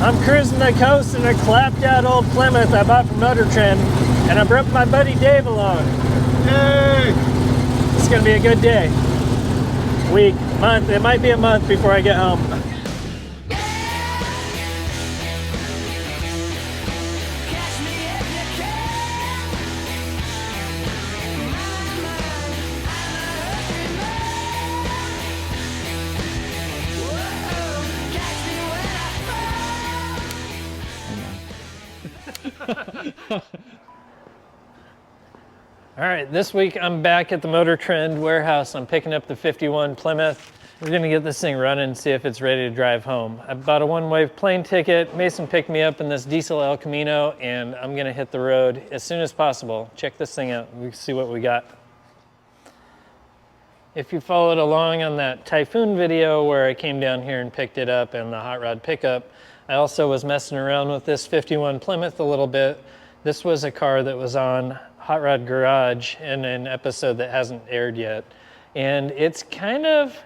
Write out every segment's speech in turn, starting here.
I'm cruising the coast in a clapped out old Plymouth I bought from Motortrend, and I brought my buddy Dave along. Yay! It's gonna be a good day. Week, month, it might be a month before I get home. All right, this week I'm back at the Motortrend warehouse. I'm picking up the 51 Plymouth. We're gonna get this thing running and see if it's ready to drive home. I bought a one-way plane ticket. Mason picked me up in this diesel El Camino, and I'm gonna hit the road as soon as possible. Check this thing out, we can see what we got. If you followed along on that Typhoon video where I came down here and picked it up and the hot rod pickup, I also was messing around with this 51 Plymouth a little bit. This was a car that was on Hot Rod Garage in an episode that hasn't aired yet. And it's kind of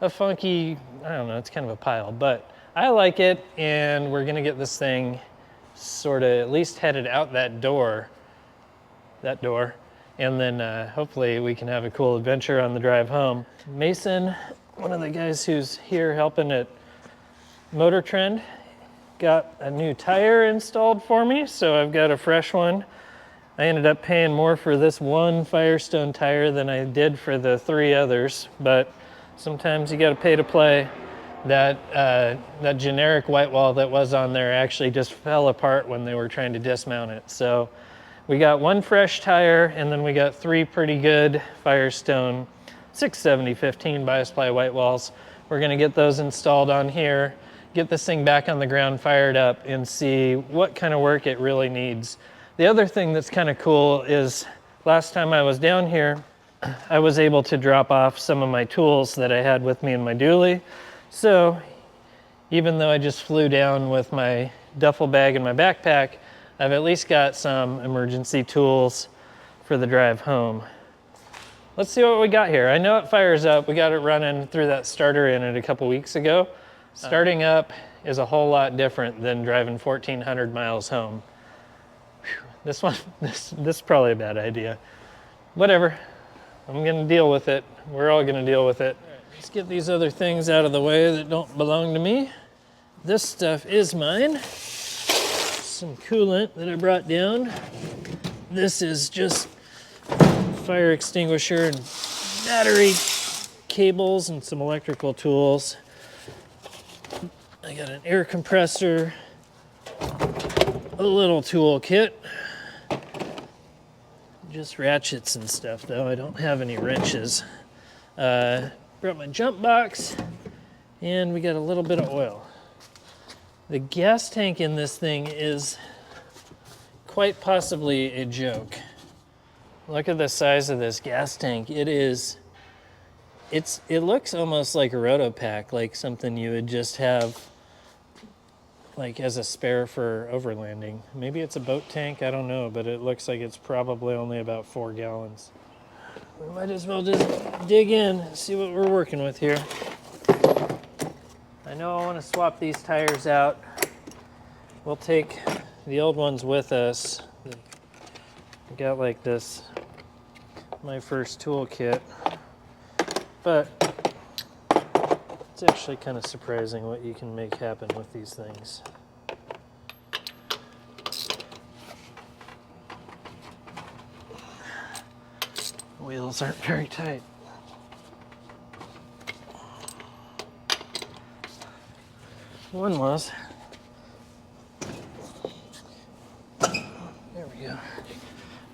a funky, I don't know, it's kind of a pile, but I like it, and we're gonna get this thing sort of at least headed out that door, and then hopefully we can have a cool adventure on the drive home. Mason, one of the guys who's here helping at Motortrend, got a new tire installed for me, so I've got a fresh one. I ended up paying more for this one Firestone tire than I did for the 3 others, but sometimes you gotta pay to play. That generic whitewall that was on there actually just fell apart when they were trying to dismount it. So we got 1 fresh tire, and then we got 3 pretty good Firestone 670/15 bias ply whitewalls. We're gonna get those installed on here, get this thing back on the ground, fired up, and see what kind of work it really needs. The other thing that's kind of cool is last time I was down here, I was able to drop off some of my tools that I had with me in my dually. So even though I just flew down with my duffel bag and my backpack, I've at least got some emergency tools for the drive home. Let's see what we got here. I know it fires up. We got it running through that starter in it a couple weeks ago. Starting up is a whole lot different than driving 1,400 miles home. This is probably a bad idea. Whatever, I'm gonna deal with it. We're all gonna deal with it. All right, let's get these other things out of the way that don't belong to me. This stuff is mine. Some coolant that I brought down. This is just fire extinguisher and battery cables and some electrical tools. I got an air compressor, a little tool kit. Just ratchets and stuff though, I don't have any wrenches. Brought my jump box, and we got a little bit of oil. The gas tank in this thing is quite possibly a joke. Look at the size of this gas tank. It looks almost like a rotopack, like something you would just have like as a spare for overlanding. Maybe it's a boat tank, I don't know, but it looks like it's probably only about 4 gallons. We might as well just dig in and see what we're working with here. I know I want to swap these tires out. We'll take the old ones with us. I got like this, my first tool kit, but it's actually kind of surprising what you can make happen with these things. Wheels aren't very tight. One was. There we go.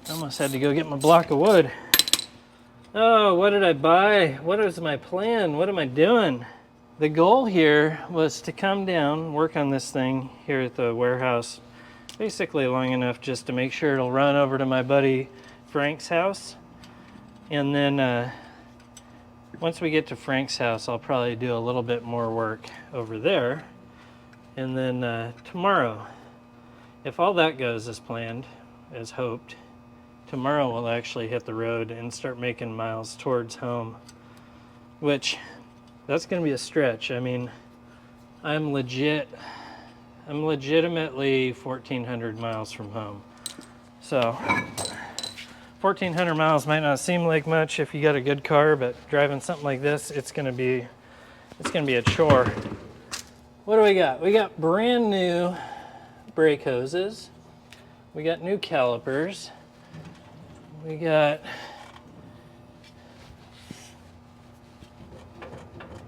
I almost had to go get my block of wood. Oh, what did I buy? What is my plan? What am I doing? The goal here was to come down, work on this thing here at the warehouse, basically long enough just to make sure it'll run over to my buddy Frank's house. And then once we get to Frank's house, I'll probably do a little bit more work over there. And then tomorrow, if all that goes as planned, as hoped, tomorrow we'll actually hit the road and start making miles towards home, which that's going to be a stretch. I mean, I'm legit I'm legitimately 1,400 miles from home. So 1,400 miles might not seem like much if you got a good car, but driving something like this, it's gonna be a chore. What do we got? We got brand new brake hoses. We got new calipers. We got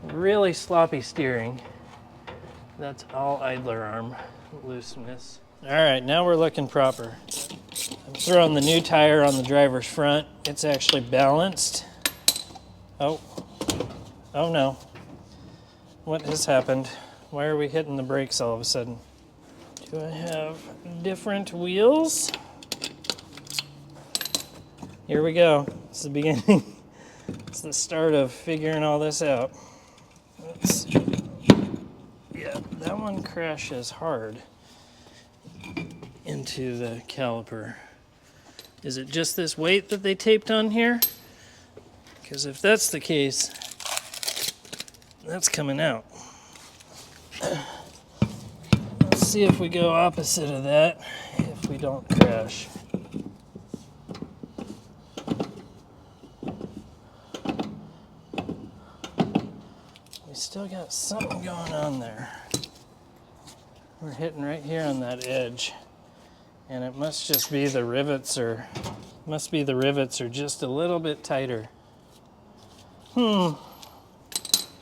really sloppy steering. That's all idler arm looseness. All right, now we're looking proper. I'm throwing the new tire on the driver's front. It's actually balanced. Oh no. What has happened? Why are we hitting the brakes all of a sudden? Do I have different wheels? Here we go. It's the beginning. It's the start of figuring all this out. Yeah, that one crashes hard into the caliper. Is it just this weight that they taped on here? Because if that's the case, that's coming out. Let's see if we go opposite of that, if we don't crash. We still got something going on there. We're hitting right here on that edge. And it must just be the rivets are just a little bit tighter.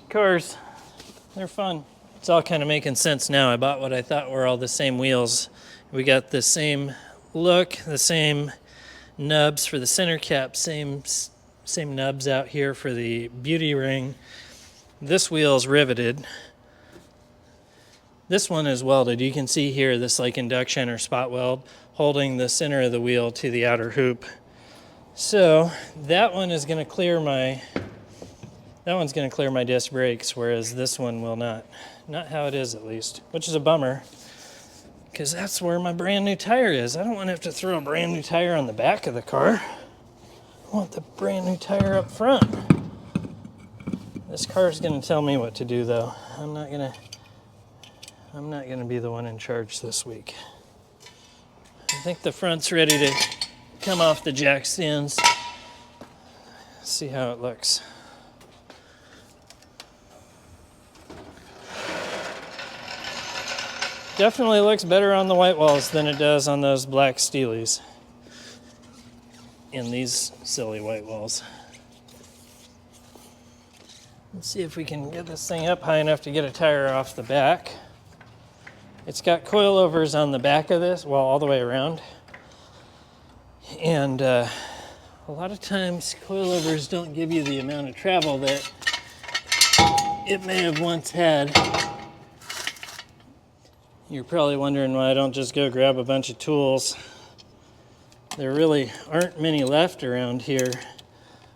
Cars, they're fun. It's all kind of making sense now. I bought what I thought were all the same wheels. We got the same look, the same nubs for the center cap, same nubs out here for the beauty ring. This wheel is riveted. This one is welded. You can see here this like induction or spot weld holding the center of the wheel to the outer hoop. So that one is going to clear my disc brakes, whereas this one will not. Not how it is, at least, which is a bummer because that's where my brand new tire is. I don't want to have to throw a brand new tire on the back of the car. I want the brand new tire up front. This car is going to tell me what to do, though. I'm not going to be the one in charge this week. I think the front's ready to come off the jack stands. See how it looks. Definitely looks better on the white walls than it does on those black steelies in these silly white walls. Let's see if we can get this thing up high enough to get a tire off the back. It's got coilovers on the back of this, well, all the way around. And a lot of times coilovers don't give you the amount of travel that it may have once had. You're probably wondering why I don't just go grab a bunch of tools. There really aren't many left around here.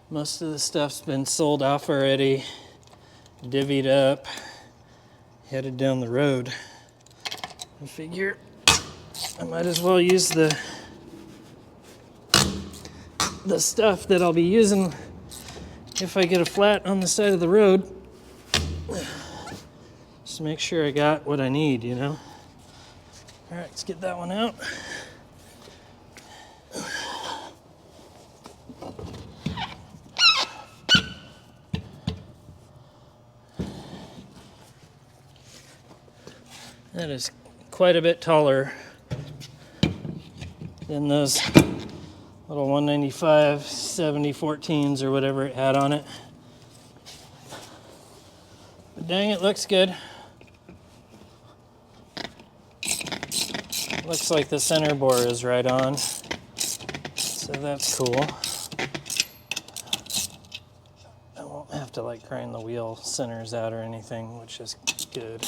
Most of the stuff's been sold off already, divvied up, headed down the road. I figure I might as well use the stuff that I'll be using if I get a flat on the side of the road. Just to make sure I got what I need, you know? All right, let's get that one out. That is quite a bit taller than those little 195 70 14s or whatever it had on it. But dang, it looks good. Looks like the center bore is right on, so that's cool. I won't have to like grind the wheel centers out or anything, which is good.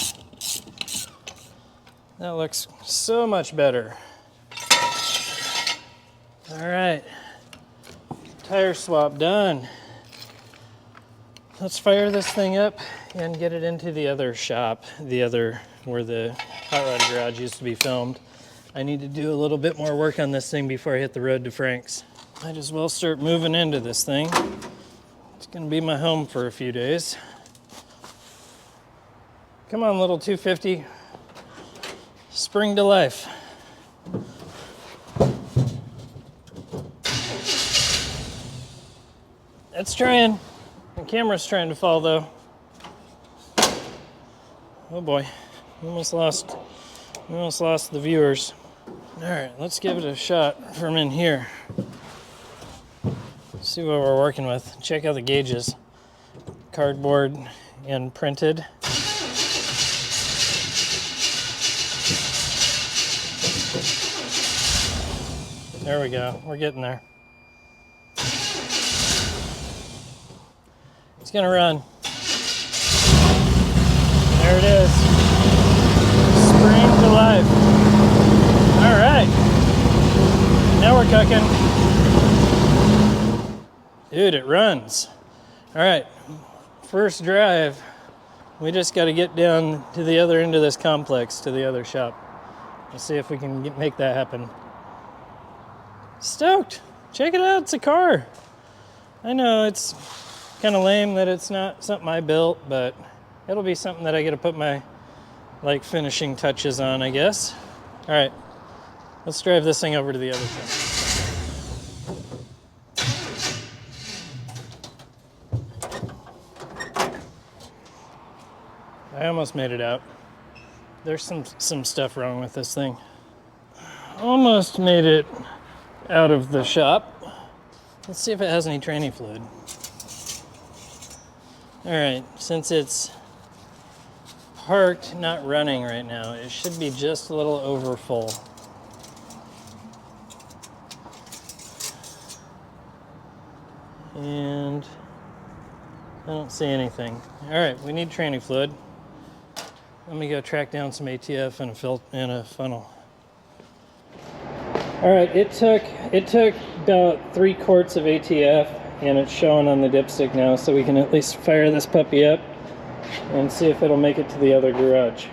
That looks so much better. All right, tire swap done. Let's fire this thing up and get it into the other shop, where the hot rod garage used to be filmed. I need to do a little bit more work on this thing before I hit the road to Frank's. Might as well start moving into this thing. It's gonna be my home for a few days. Come on, little 250. spring to life. It's trying. The camera's trying to fall though. Oh boy, we almost lost the viewers. All right, let's give it a shot from in here. See what we're working with. Check out the gauges. Cardboard and printed. There we go, we're getting there. It's gonna run. There it is. Spring to life. All right. Now we're cooking. Dude, it runs. All right. First drive. We just got to get down to the other end of this complex, to the other shop. Let's see if we can make that happen. Stoked. Check it out. It's a car. I know it's kind of lame that it's not something I built, but it'll be something that I get to put my finishing touches on, I guess. All right, let's drive this thing over to the other side. I almost made it out. There's some stuff wrong with this thing. Almost made it out of the shop. Let's see if it has any tranny fluid. All right, since it's parked, not running right now, it should be just a little over full. And I don't see anything. All right, we need tranny fluid. Let me go track down some ATF and a funnel. All right, it took about 3 quarts of ATF, and it's showing on the dipstick now, so we can at least fire this puppy up and see if it'll make it to the other garage.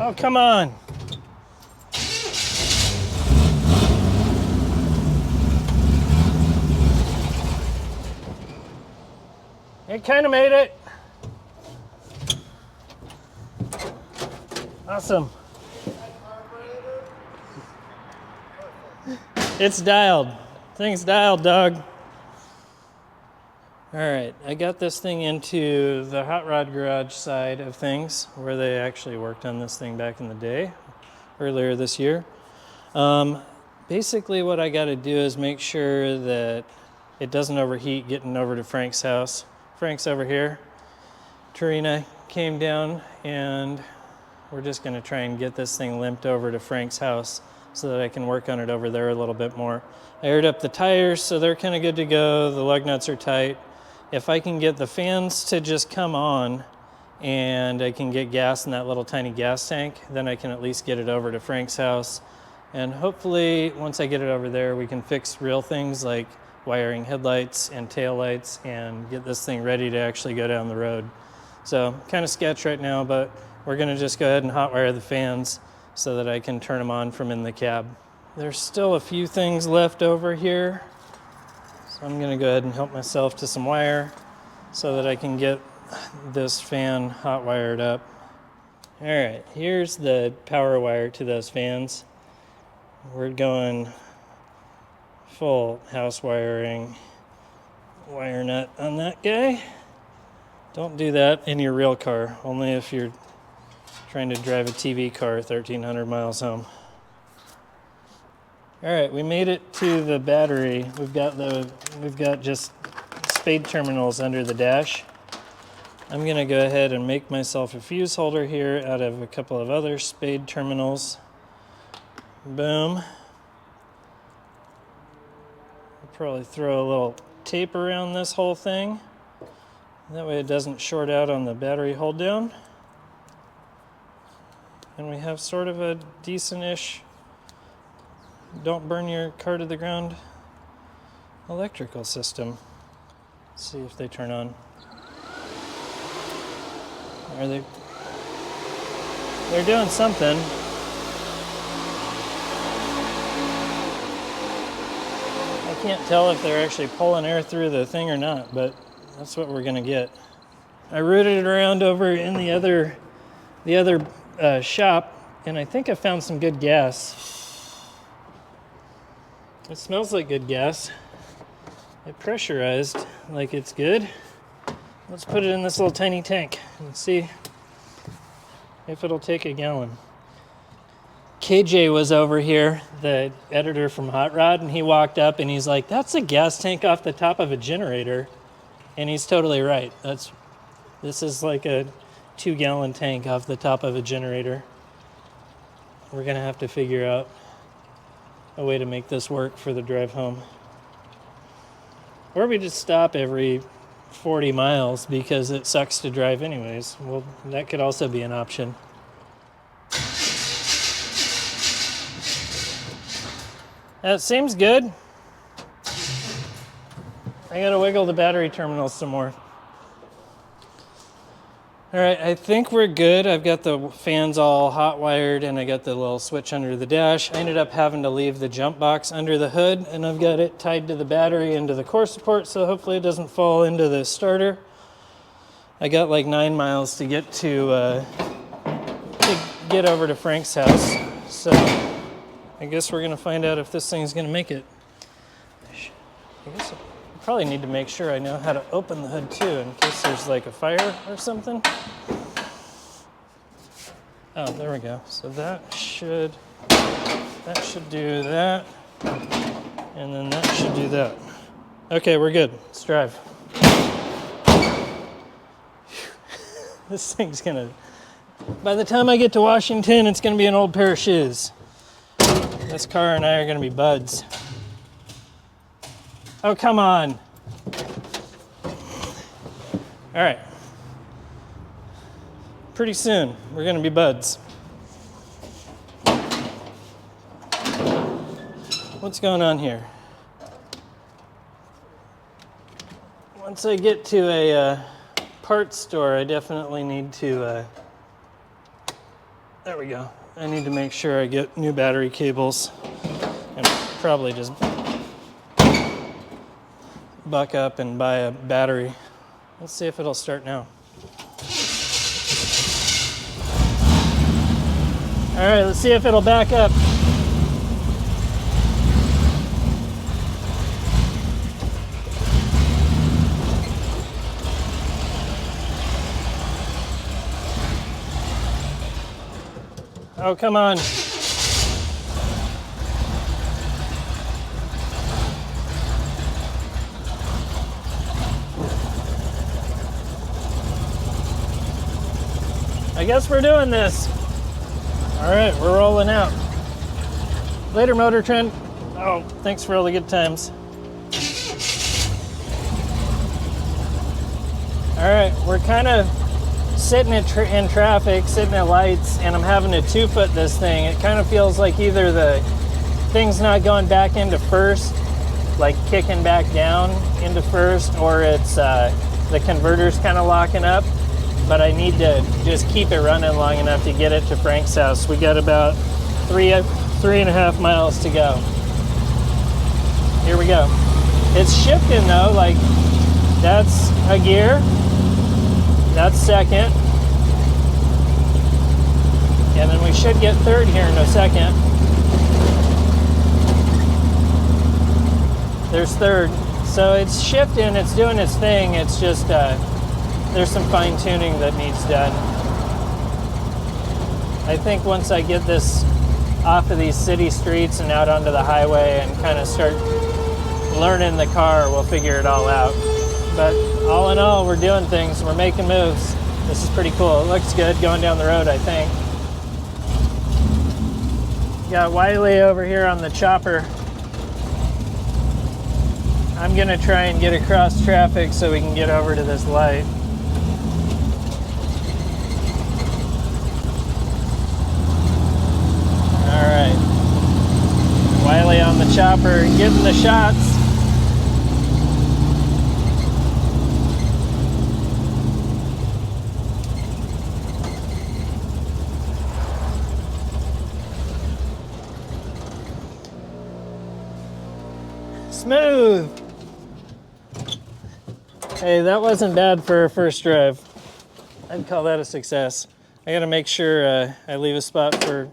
Oh, come on. It kind of made it. Awesome. It's dialed. Thing's dialed, dog. All right, I got this thing into the hot rod garage side of things, where they actually worked on this thing back in the day, earlier this year. Basically what I got to do is make sure that it doesn't overheat getting over to Frank's house. Frank's over here. Tarina came down, and we're just going to try and get this thing limped over to Frank's house so that I can work on it over there a little bit more. I aired up the tires, so they're kind of good to go. The lug nuts are tight. If I can get the fans to just come on and I can get gas in that little tiny gas tank, then I can at least get it over to Frank's house. And hopefully, once I get it over there, we can fix real things like wiring headlights and taillights and get this thing ready to actually go down the road. So, kind of sketch right now, but we're gonna just go ahead and hot wire the fans so that I can turn them on from in the cab. There's still a few things left over here. So I'm gonna go ahead and help myself to some wire so that I can get this fan hot wired up. All right, here's the power wire to those fans. We're going full house wiring, wire nut on that guy. Don't do that in your real car, only if you're trying to drive a TV car 1,300 miles home. All right, we made it to the battery. We've got just spade terminals under the dash. I'm gonna go ahead and make myself a fuse holder here out of a couple of other spade terminals. Boom. I'll probably throw a little tape around this whole thing. That way it doesn't short out on the battery hold down. And we have sort of a decent-ish, don't burn your car to the ground electrical system. Let's see if they turn on. Are they? They're doing something. I can't tell if they're actually pulling air through the thing or not, but that's what we're gonna get. I rooted it around over in the other shop, and I think I found some good gas. It smells like good gas. It pressurized like it's good. Let's put it in this little tiny tank and see if it'll take a gallon. KJ was over here, the editor from Hot Rod, and he walked up and he's like, that's a gas tank off the top of a generator. And he's totally right. This is like a 2-gallon tank off the top of a generator. We're gonna have to figure out a way to make this work for the drive home. Or we just stop every 40 miles because it sucks to drive anyways. Well, that could also be an option. That seems good. I gotta wiggle the battery terminals some more. All right, I think we're good. I've got the fans all hot wired and I got the little switch under the dash. I ended up having to leave the jump box under the hood and I've got it tied to the battery into the core support, so hopefully it doesn't fall into the starter. I got like 9 miles to get to get over to Frank's house. So I guess we're gonna find out if this thing's gonna make it. I guess I probably need to make sure I know how to open the hood too in case there's like a fire or something. Oh, there we go. So that should do that. And then that should do that. Okay, we're good. Let's drive. This thing's gonna, by the time I get to Washington, it's gonna be an old pair of shoes. This car and I are gonna be buds. Oh, come on. All right. Pretty soon, we're gonna be buds. What's going on here? Once I get to a parts store, I definitely need to, there we go. I need to make sure I get new battery cables and probably just buck up and buy a battery. Let's see if it'll start now. All right, let's see if it'll back up. Oh, come on. I guess we're doing this. All right, we're rolling out. Later, Motortrend. Oh, thanks for all the good times. All right, we're kind of sitting in traffic, sitting at lights, and I'm having to 2-foot this thing. It kind of feels like either the thing's not going back into first, like kicking back down into first, or it's the converter's kind of locking up. But I need to just keep it running long enough to get it to Frank's house. We got about 3.5 miles to go. Here we go. It's shifting though, like that's a gear, that's second, and then we should get third here in a second. There's third. So it's shifting, it's doing its thing, it's just there's some fine tuning that needs done. I think once I get this off of these city streets and out onto the highway and kind of start learning the car, we'll figure it all out. But all in all, we're doing things, we're making moves. This is pretty cool. It looks good going down the road, I think. Got Wiley over here on the chopper. I'm gonna try and get across traffic so we can get over to this light. All right, Wiley on the chopper, getting the shots. Smooth. Hey, that wasn't bad for a first drive. I'd call that a success. I gotta make sure I leave a spot for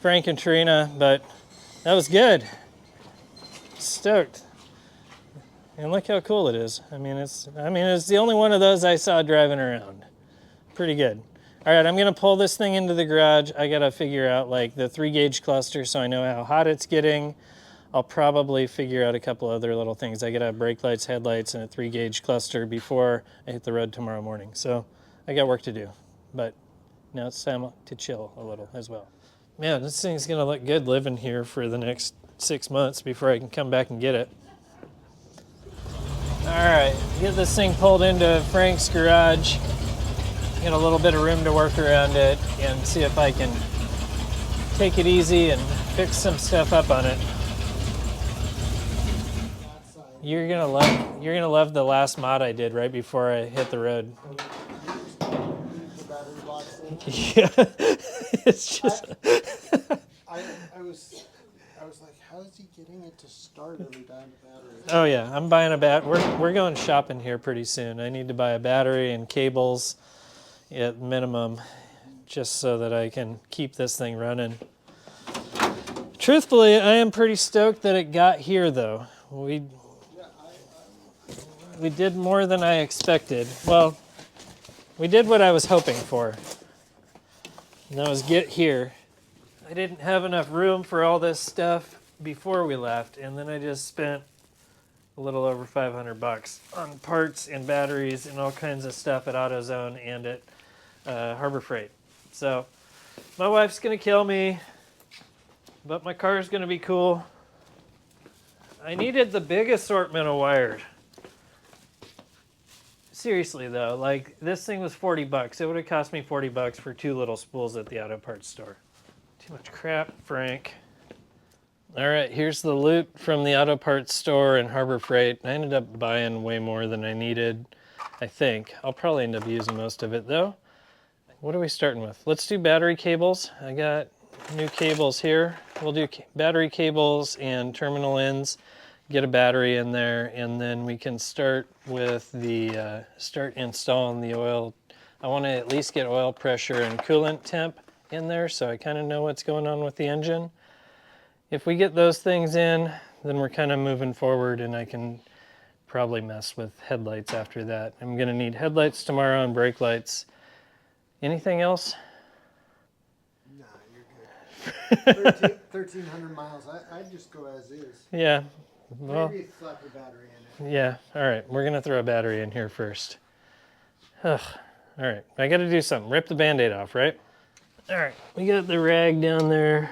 Frank and Trina, but that was good. Stoked. And look how cool it is. I mean, it's the only one of those I saw driving around. Pretty good. All right, I'm gonna pull this thing into the garage. I gotta figure out like the 3-gauge cluster so I know how hot it's getting. I'll probably figure out a couple other little things. I gotta have brake lights, headlights, and a 3-gauge cluster before I hit the road tomorrow morning. So I got work to do, but now it's time to chill a little as well. Man, this thing's gonna look good living here for the next 6 months before I can come back and get it. All right, get this thing pulled into Frank's garage. Get a little bit of room to work around it and see if I can take it easy and fix some stuff up on it. You're gonna love the last mod I did right before I hit the road. Yeah, it's just. I was like, how is he getting it to start every time the battery? Oh yeah, I'm buying a we're going shopping here pretty soon. I need to buy a battery and cables at minimum, just so that I can keep this thing running. Truthfully, I am pretty stoked that it got here though. We did more than I expected. Well, we did what I was hoping for. And that was get here. I didn't have enough room for all this stuff before we left, and then I just spent a little over $500 on parts and batteries and all kinds of stuff at AutoZone and at Harbor Freight. So my wife's gonna kill me, but my car's gonna be cool. I needed the big assortment of wired. Seriously though, like this thing was $40. It would have cost me $40 for 2 little spools at the auto parts store. Too much crap, Frank. All right, here's the loot from the auto parts store in Harbor Freight. I ended up buying way more than I needed, I think. I'll probably end up using most of it though. What are we starting with? Let's do battery cables. I got new cables here. We'll do battery cables and terminal ends. Get a battery in there, and then we can start with the start installing the oil. I want to at least get oil pressure and coolant temp in there so I kind of know what's going on with the engine. If we get those things in, then we're kind of moving forward, and I can probably mess with headlights after that. I'm going to need headlights tomorrow and brake lights. Anything else? Nah, you're good. 1,300 miles. I'd just go as is. Yeah. Well, maybe slap a battery in it. Yeah, all right. We're going to throw a battery in here first. Ugh. All right, I got to do something. Rip the Band-Aid off, right? All right, we got the rag down there.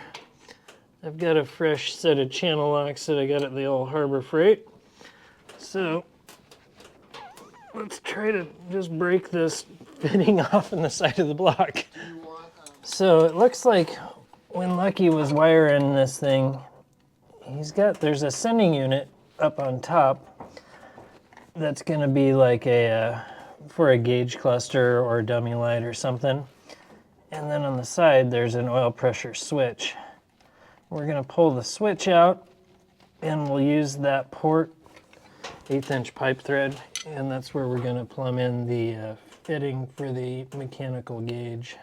I've got a fresh set of channel locks that I got at the old Harbor Freight. So let's try to just break this fitting off in the side of the block. So it looks like when Lucky was wiring this thing, there's a sending unit up on top that's gonna be like for a gauge cluster or a dummy light or something. And then on the side, there's an oil pressure switch. We're gonna pull the switch out and we'll use that port 1/8" pipe thread, and that's where we're gonna plumb in the fitting for the mechanical gauge.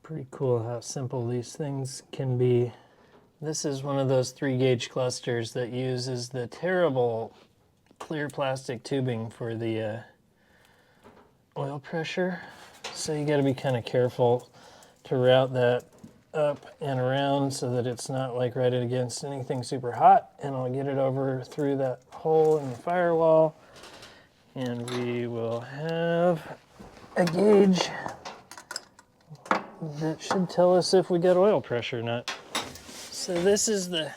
Pretty cool how simple these things can be. This is one of those 3-gauge clusters that uses the terrible clear plastic tubing for the oil pressure. So you got to be kind of careful to route that up and around so that it's not like right against anything super hot. And I'll get it over through that hole in the firewall. And we will have a gauge that should tell us if we got oil pressure or not. So this is the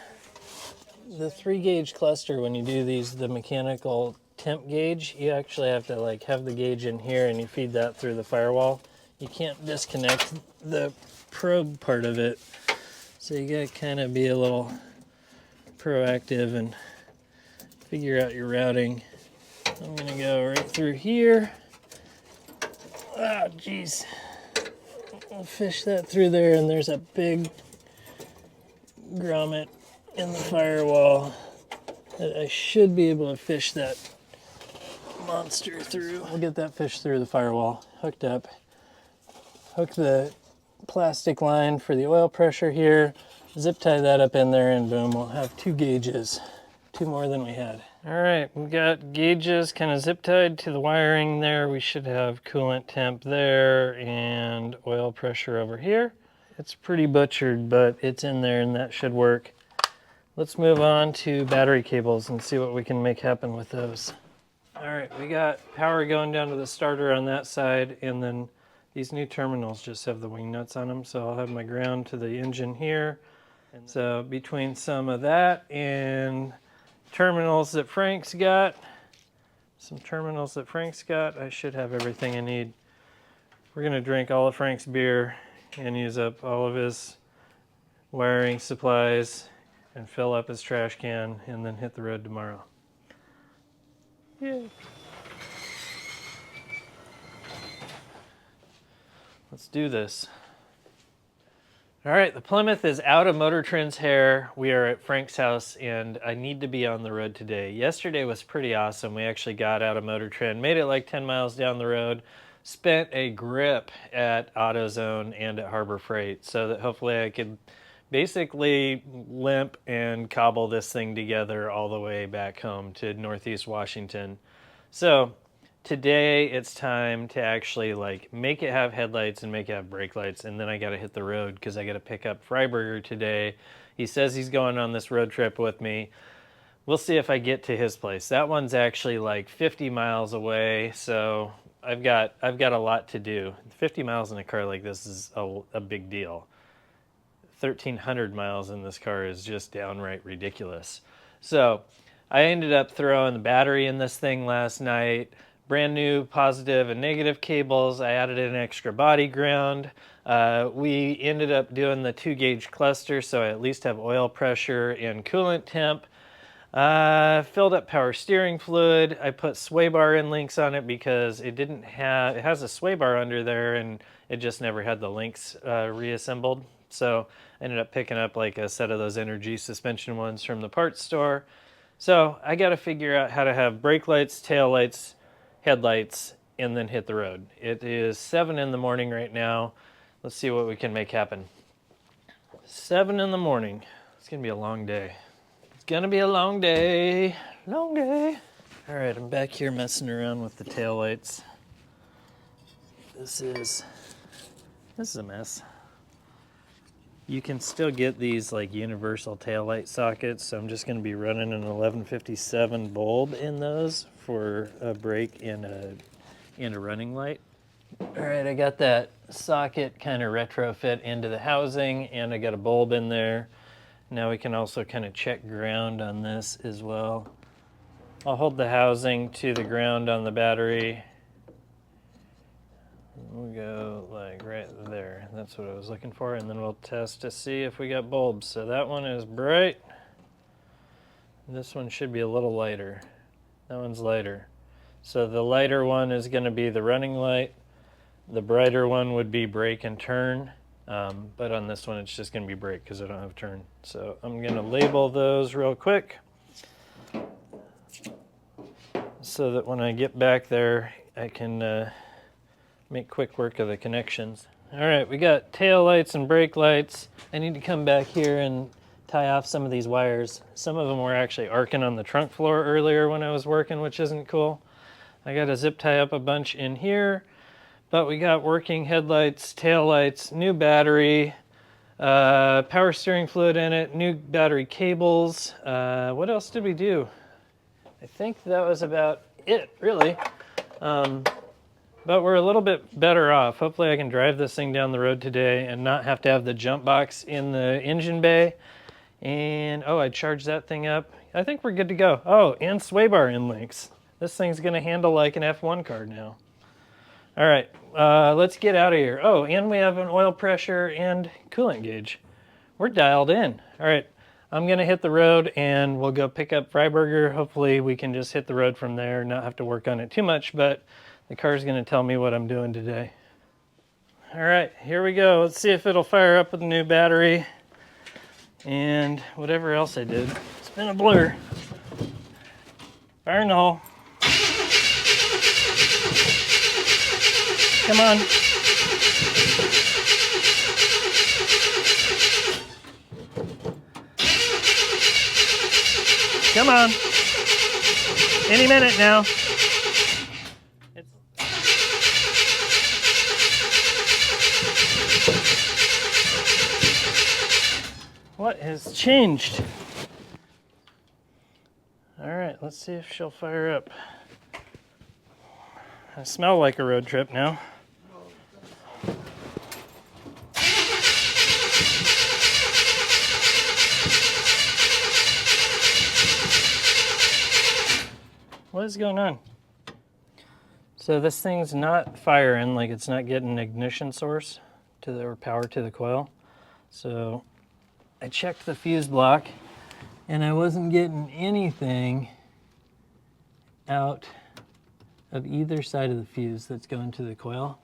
3-gauge cluster. When you do the mechanical temp gauge, you actually have to like have the gauge in here and you feed that through the firewall. You can't disconnect the probe part of it. So you gotta kind of be a little proactive and figure out your routing. I'm gonna go right through here. Ah, geez. I'll fish that through there, and there's a big grommet in the firewall. that I should be able to fish that monster through. We'll get that fish through the firewall, hooked up. Hook the plastic line for the oil pressure here, zip tie that up in there, and boom, we'll have 2 gauges. 2 more than we had. All right, we've got gauges kind of zip tied to the wiring there. We should have coolant temp there and oil pressure over here. It's pretty butchered, but it's in there and that should work. Let's move on to battery cables and see what we can make happen with those. All right, we got power going down to the starter on that side, and then these new terminals just have the wing nuts on them, so I'll have my ground to the engine here. And so between some of that and terminals that Frank's got, I should have everything I need. We're gonna drink all of Frank's beer and use up all of his wiring supplies and fill up his trash can and then hit the road tomorrow. Yay. Let's do this. All right, the Plymouth is out of Motortrend's hair. We are at Frank's house, and I need to be on the road today. Yesterday was pretty awesome. We actually got out of Motortrend, made it like 10 miles down the road, spent a grip at AutoZone and at Harbor Freight so that hopefully I could basically limp and cobble this thing together all the way back home to Northeast Washington. So today it's time to actually like make it have headlights and make it have brake lights, and then I got to hit the road because I got to pick up Freiberger today. He says he's going on this road trip with me. We'll see if I get to his place. That one's actually like 50 miles away, so I've got a lot to do. 50 miles in a car like this is a big deal. 1,300 miles in this car is just downright ridiculous. So I ended up throwing the battery in this thing last night. Brand new positive and negative cables. I added an extra body ground. We ended up doing the 2-gauge cluster, so I at least have oil pressure and coolant temp. Filled up power steering fluid. I put sway bar in links on it because it has a sway bar under there and it just never had the links reassembled. So I ended up picking up like a set of those Energy suspension ones from the parts store. So I got to figure out how to have brake lights, tail lights, headlights, and then hit the road. It is 7 in the morning right now. Let's see what we can make happen. 7 in the morning. It's gonna be a long day. It's gonna be a long day. Long day. All right, I'm back here messing around with the tail lights. This is a mess. You can still get these like universal taillight sockets, so I'm just going to be running an 1157 bulb in those for a brake and a running light. All right, I got that socket kind of retrofit into the housing, and I got a bulb in there. Now we can also kind of check ground on this as well. I'll hold the housing to the ground on the battery. We'll go like right there. That's what I was looking for, and then we'll test to see if we got bulbs. So that one is bright. This one should be a little lighter. That one's lighter. So the lighter one is going to be the running light. The brighter one would be brake and turn. But on this one, it's just going to be brake because I don't have turn. So I'm going to label those real quick so that when I get back there, I can make quick work of the connections. All right, we got tail lights and brake lights. I need to come back here and tie off some of these wires. Some of them were actually arcing on the trunk floor earlier when I was working, which isn't cool. I got to zip tie up a bunch in here, but we got working headlights, tail lights, new battery, power steering fluid in it, new battery cables. What else did we do? I think that was about it, really. But we're a little bit better off. Hopefully I can drive this thing down the road today and not have to have the jump box in the engine bay. And, oh, I charged that thing up. I think we're good to go. Oh, and sway bar in links. This thing's gonna handle like an F1 car now. All right, let's get out of here. Oh, and we have an oil pressure and coolant gauge. We're dialed in. All right, I'm gonna hit the road and we'll go pick up Freiberger. Hopefully we can just hit the road from there, not have to work on it too much, but the car's gonna tell me what I'm doing today. All right, here we go. Let's see if it'll fire up with a new battery and whatever else I did. It's been a blur. Fire in the hole. Come on. Come on. Any minute now. What has changed? All right, let's see if she'll fire up. I smell like a road trip now. What is going on? So this thing's not firing, like it's not getting an ignition source to the, or power to the coil. So I checked the fuse block and I wasn't getting anything out of either side of the fuse that's going to the coil.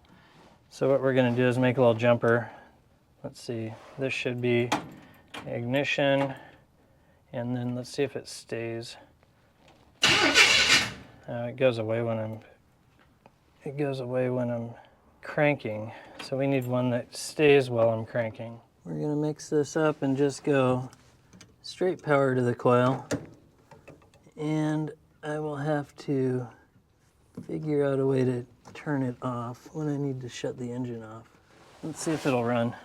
So what we're gonna do is make a little jumper. Let's see, this should be ignition, and then let's see if it stays. It goes away when I'm cranking. So we need one that stays while I'm cranking. We're gonna mix this up and just go straight power to the coil. And I will have to figure out a way to turn it off when I need to shut the engine off. Let's see if it'll run.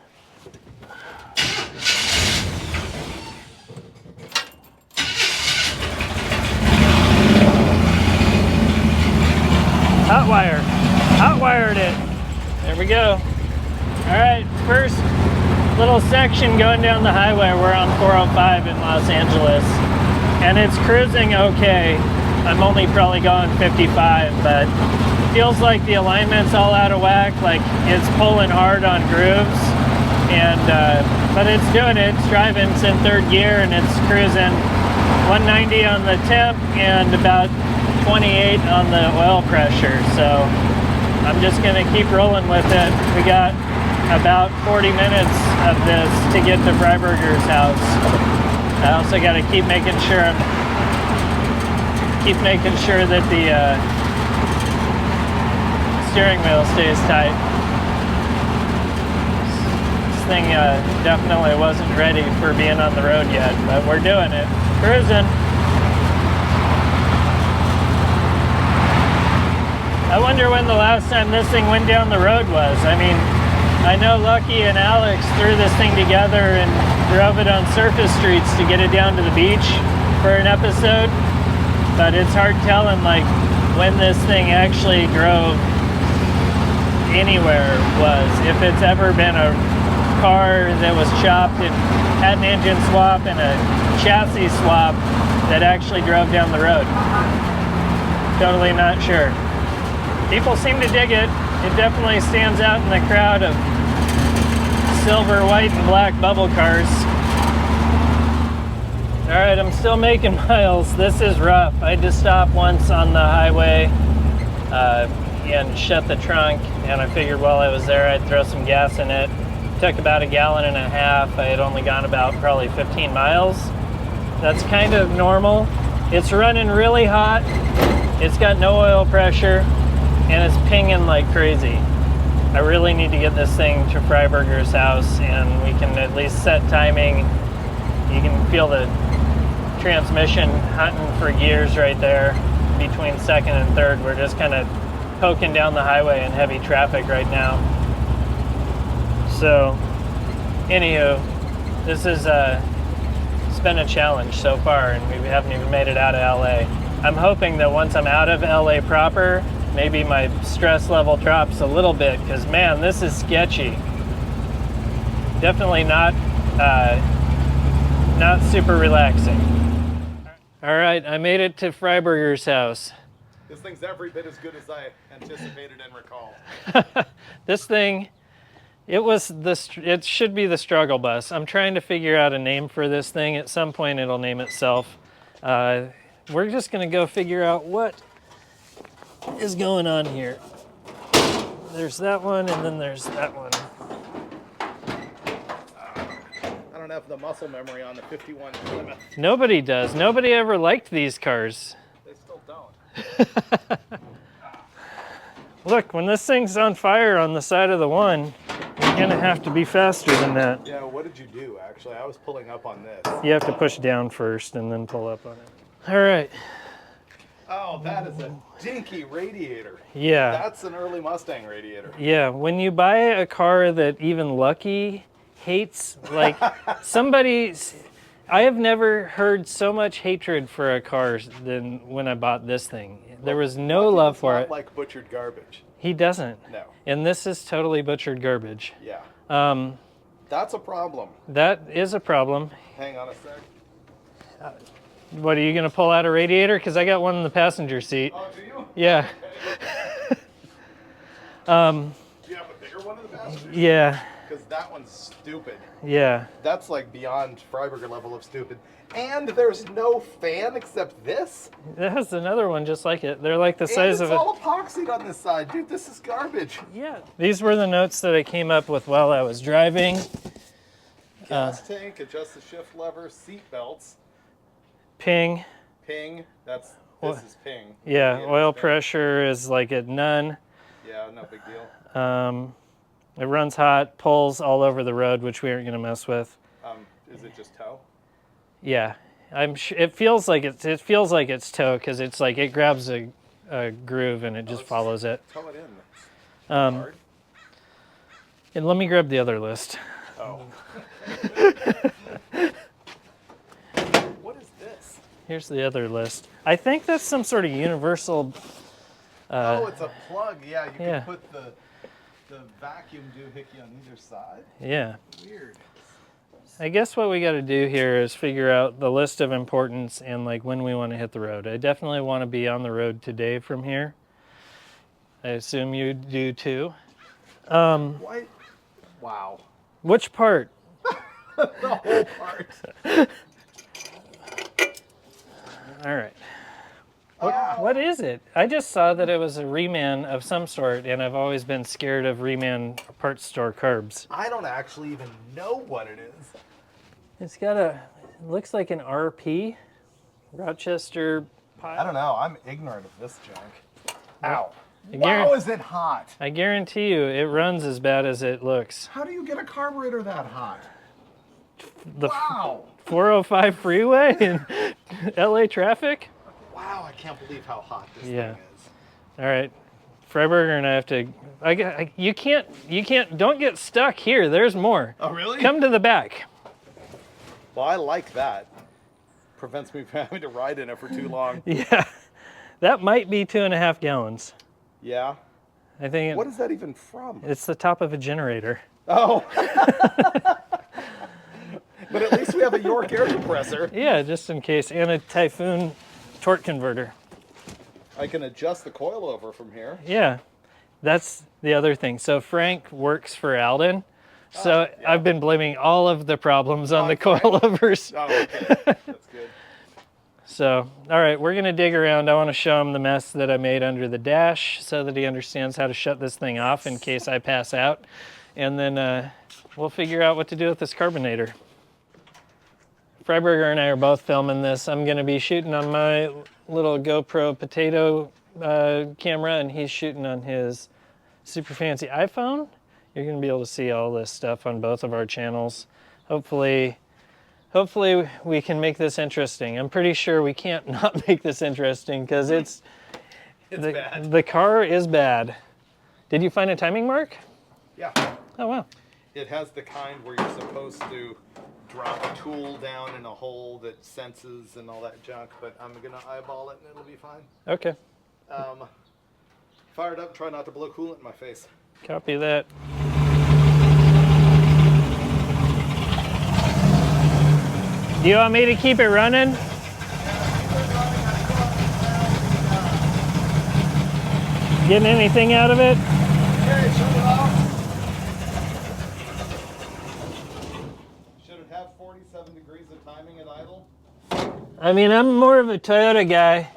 Hot wired it. There we go. All right, first little section going down the highway. We're on 405 in Los Angeles, and it's cruising okay. I'm only probably going 55, but feels like the alignment's all out of whack, like it's pulling hard on grooves, and but it's doing it. It's driving. It's in third gear, and it's cruising 190 on the temp and about 28 on the oil pressure. So I'm just gonna keep rolling with it. We got about 40 minutes of this to get to Freiberger's house. I also got to keep making sure that the steering wheel stays tight. This thing definitely wasn't ready for being on the road yet, but we're doing it. Cruising. I wonder when the last time this thing went down the road was. I mean, I know Lucky and Alex threw this thing together and drove it on surface streets to get it down to the beach for an episode, but it's hard telling like when this thing actually drove anywhere was. If it's ever been a car that was chopped and had an engine swap and a chassis swap that actually drove down the road. Totally not sure. People seem to dig it. It definitely stands out in the crowd of silver, white, and black bubble cars. All right, I'm still making miles. This is rough. I had to stop once on the highway and shut the trunk, and I figured while I was there I'd throw some gas in it. Took about 1.5 gallons. I had only gone about probably 15 miles. That's kind of normal. It's running really hot. It's got no oil pressure, and it's pinging like crazy. I really need to get this thing to Freiberger's house, and we can at least set timing. You can feel the transmission hunting for gears right there between second and third. We're just kind of poking down the highway in heavy traffic right now. So, anywho, this is it's been a challenge so far, and we haven't even made it out of LA. I'm hoping that once I'm out of LA proper, maybe my stress level drops a little bit, because man, this is sketchy. Definitely not super relaxing. All right, I made it to Freiberger's house. This thing's every bit as good as I anticipated and recalled. This thing, it should be the struggle bus. I'm trying to figure out a name for this thing. At some point it'll name itself. We're just gonna go figure out what is going on here. There's that one, and then there's that one. I don't have the muscle memory on the 51 Plymouth. Nobody does. Nobody ever liked these cars. They still don't. Look, when this thing's on fire on the side of the one, you're gonna have to be faster than that. Yeah, what did you do, actually? I was pulling up on this. You have to push down first and then pull up on it. All right. Oh, that is a dinky radiator. Yeah. That's an early Mustang radiator. Yeah, when you buy a car that even Lucky hates, like I have never heard so much hatred for a car than when I bought this thing. There was no Lucky love does for not it. like butchered garbage. He doesn't. No. And this is totally butchered garbage. Yeah. Um, That's a problem. that is a problem. Hang on a sec. What, are you gonna pull out a radiator? Because I got one in the passenger seat. Oh, do you? Yeah. Do you have a bigger one in the passenger? Yeah. Because that one's stupid. Yeah. That's like beyond Freiberger level of stupid. And there's no fan except this. There's another one just like it. They're like the And size it's of all epoxied on this side. Dude, this is garbage. Yeah. These were the notes that I came up with while I was driving. Gas tank, adjust the shift lever, seat belts, Ping. ping. This is ping. Yeah. Oil ping. pressure is like at none. Yeah, no big deal. It runs hot, pulls all over the road, which we aren't going to mess with. Is it just tow? Yeah. It feels like it's tow because it's like it grabs a groove and it just follows it. Tow it in. And let me grab the other list. Oh. What is this? Here's the other list. I think that's some sort of universal. Oh, it's a plug. Yeah, you yeah. can put the vacuum doohickey on either side. Yeah. Weird. I guess what we got to do here is figure out the list of importance and like when we want to hit the road. I definitely want to be on the road today from here. I assume you do too. Why? Wow. Which part? The whole part. All right. What is it? I just saw that it was a reman of some sort, and I've always been scared of reman parts store carbs. I don't actually even know what it is. It's got it looks like an RP, Rochester pile. I don't know. I'm ignorant of this junk. Ow. I Wow, is it hot? I guarantee you it runs as bad as it looks. How do you get a carburetor that hot? The Wow. 405 freeway in LA traffic? Wow, I can't believe how hot this Yeah. thing is. All right. Freiberger and I have to, you can't, don't get stuck here. There's more. Oh, really? Come to the back. Well, I like that. Prevents me from having to ride in it for too long. Yeah. That might be 2.5 gallons. Yeah. I think What is that even from? it's the top of a generator. Oh. But at least we have a York air compressor. Yeah, just in case. And a Typhoon torque converter. I can adjust the coilover from here. Yeah. That's the other thing. So Frank works for Alden. So yeah. I've been blaming all of the problems on the Frank. coilovers. Oh, okay. That's good. So, all right, we're gonna dig around. I wanna show him the mess that I made under the dash so that he understands how to shut this thing off in case I pass out. And then we'll figure out what to do with this carbonator. Freiberger and I are both filming this. I'm gonna be shooting on my little GoPro potato camera and he's shooting on his super fancy iPhone. You're gonna be able to see all this stuff on both of our channels. Hopefully we can make this interesting. I'm pretty sure we can't not make this interesting because it's bad. The car is bad. Did you find a timing mark? Yeah. Oh, wow. It has the kind where you're supposed to drop a tool down in a hole that senses and all that junk, but I'm gonna eyeball it and it'll be fine. Okay, Fire it up, try not to blow coolant in my face. copy that. Do you want me to keep it running? Getting anything out of it? Okay, shut it off. Should it have 47 degrees of timing at idle? I mean, I'm more of a Toyota guy.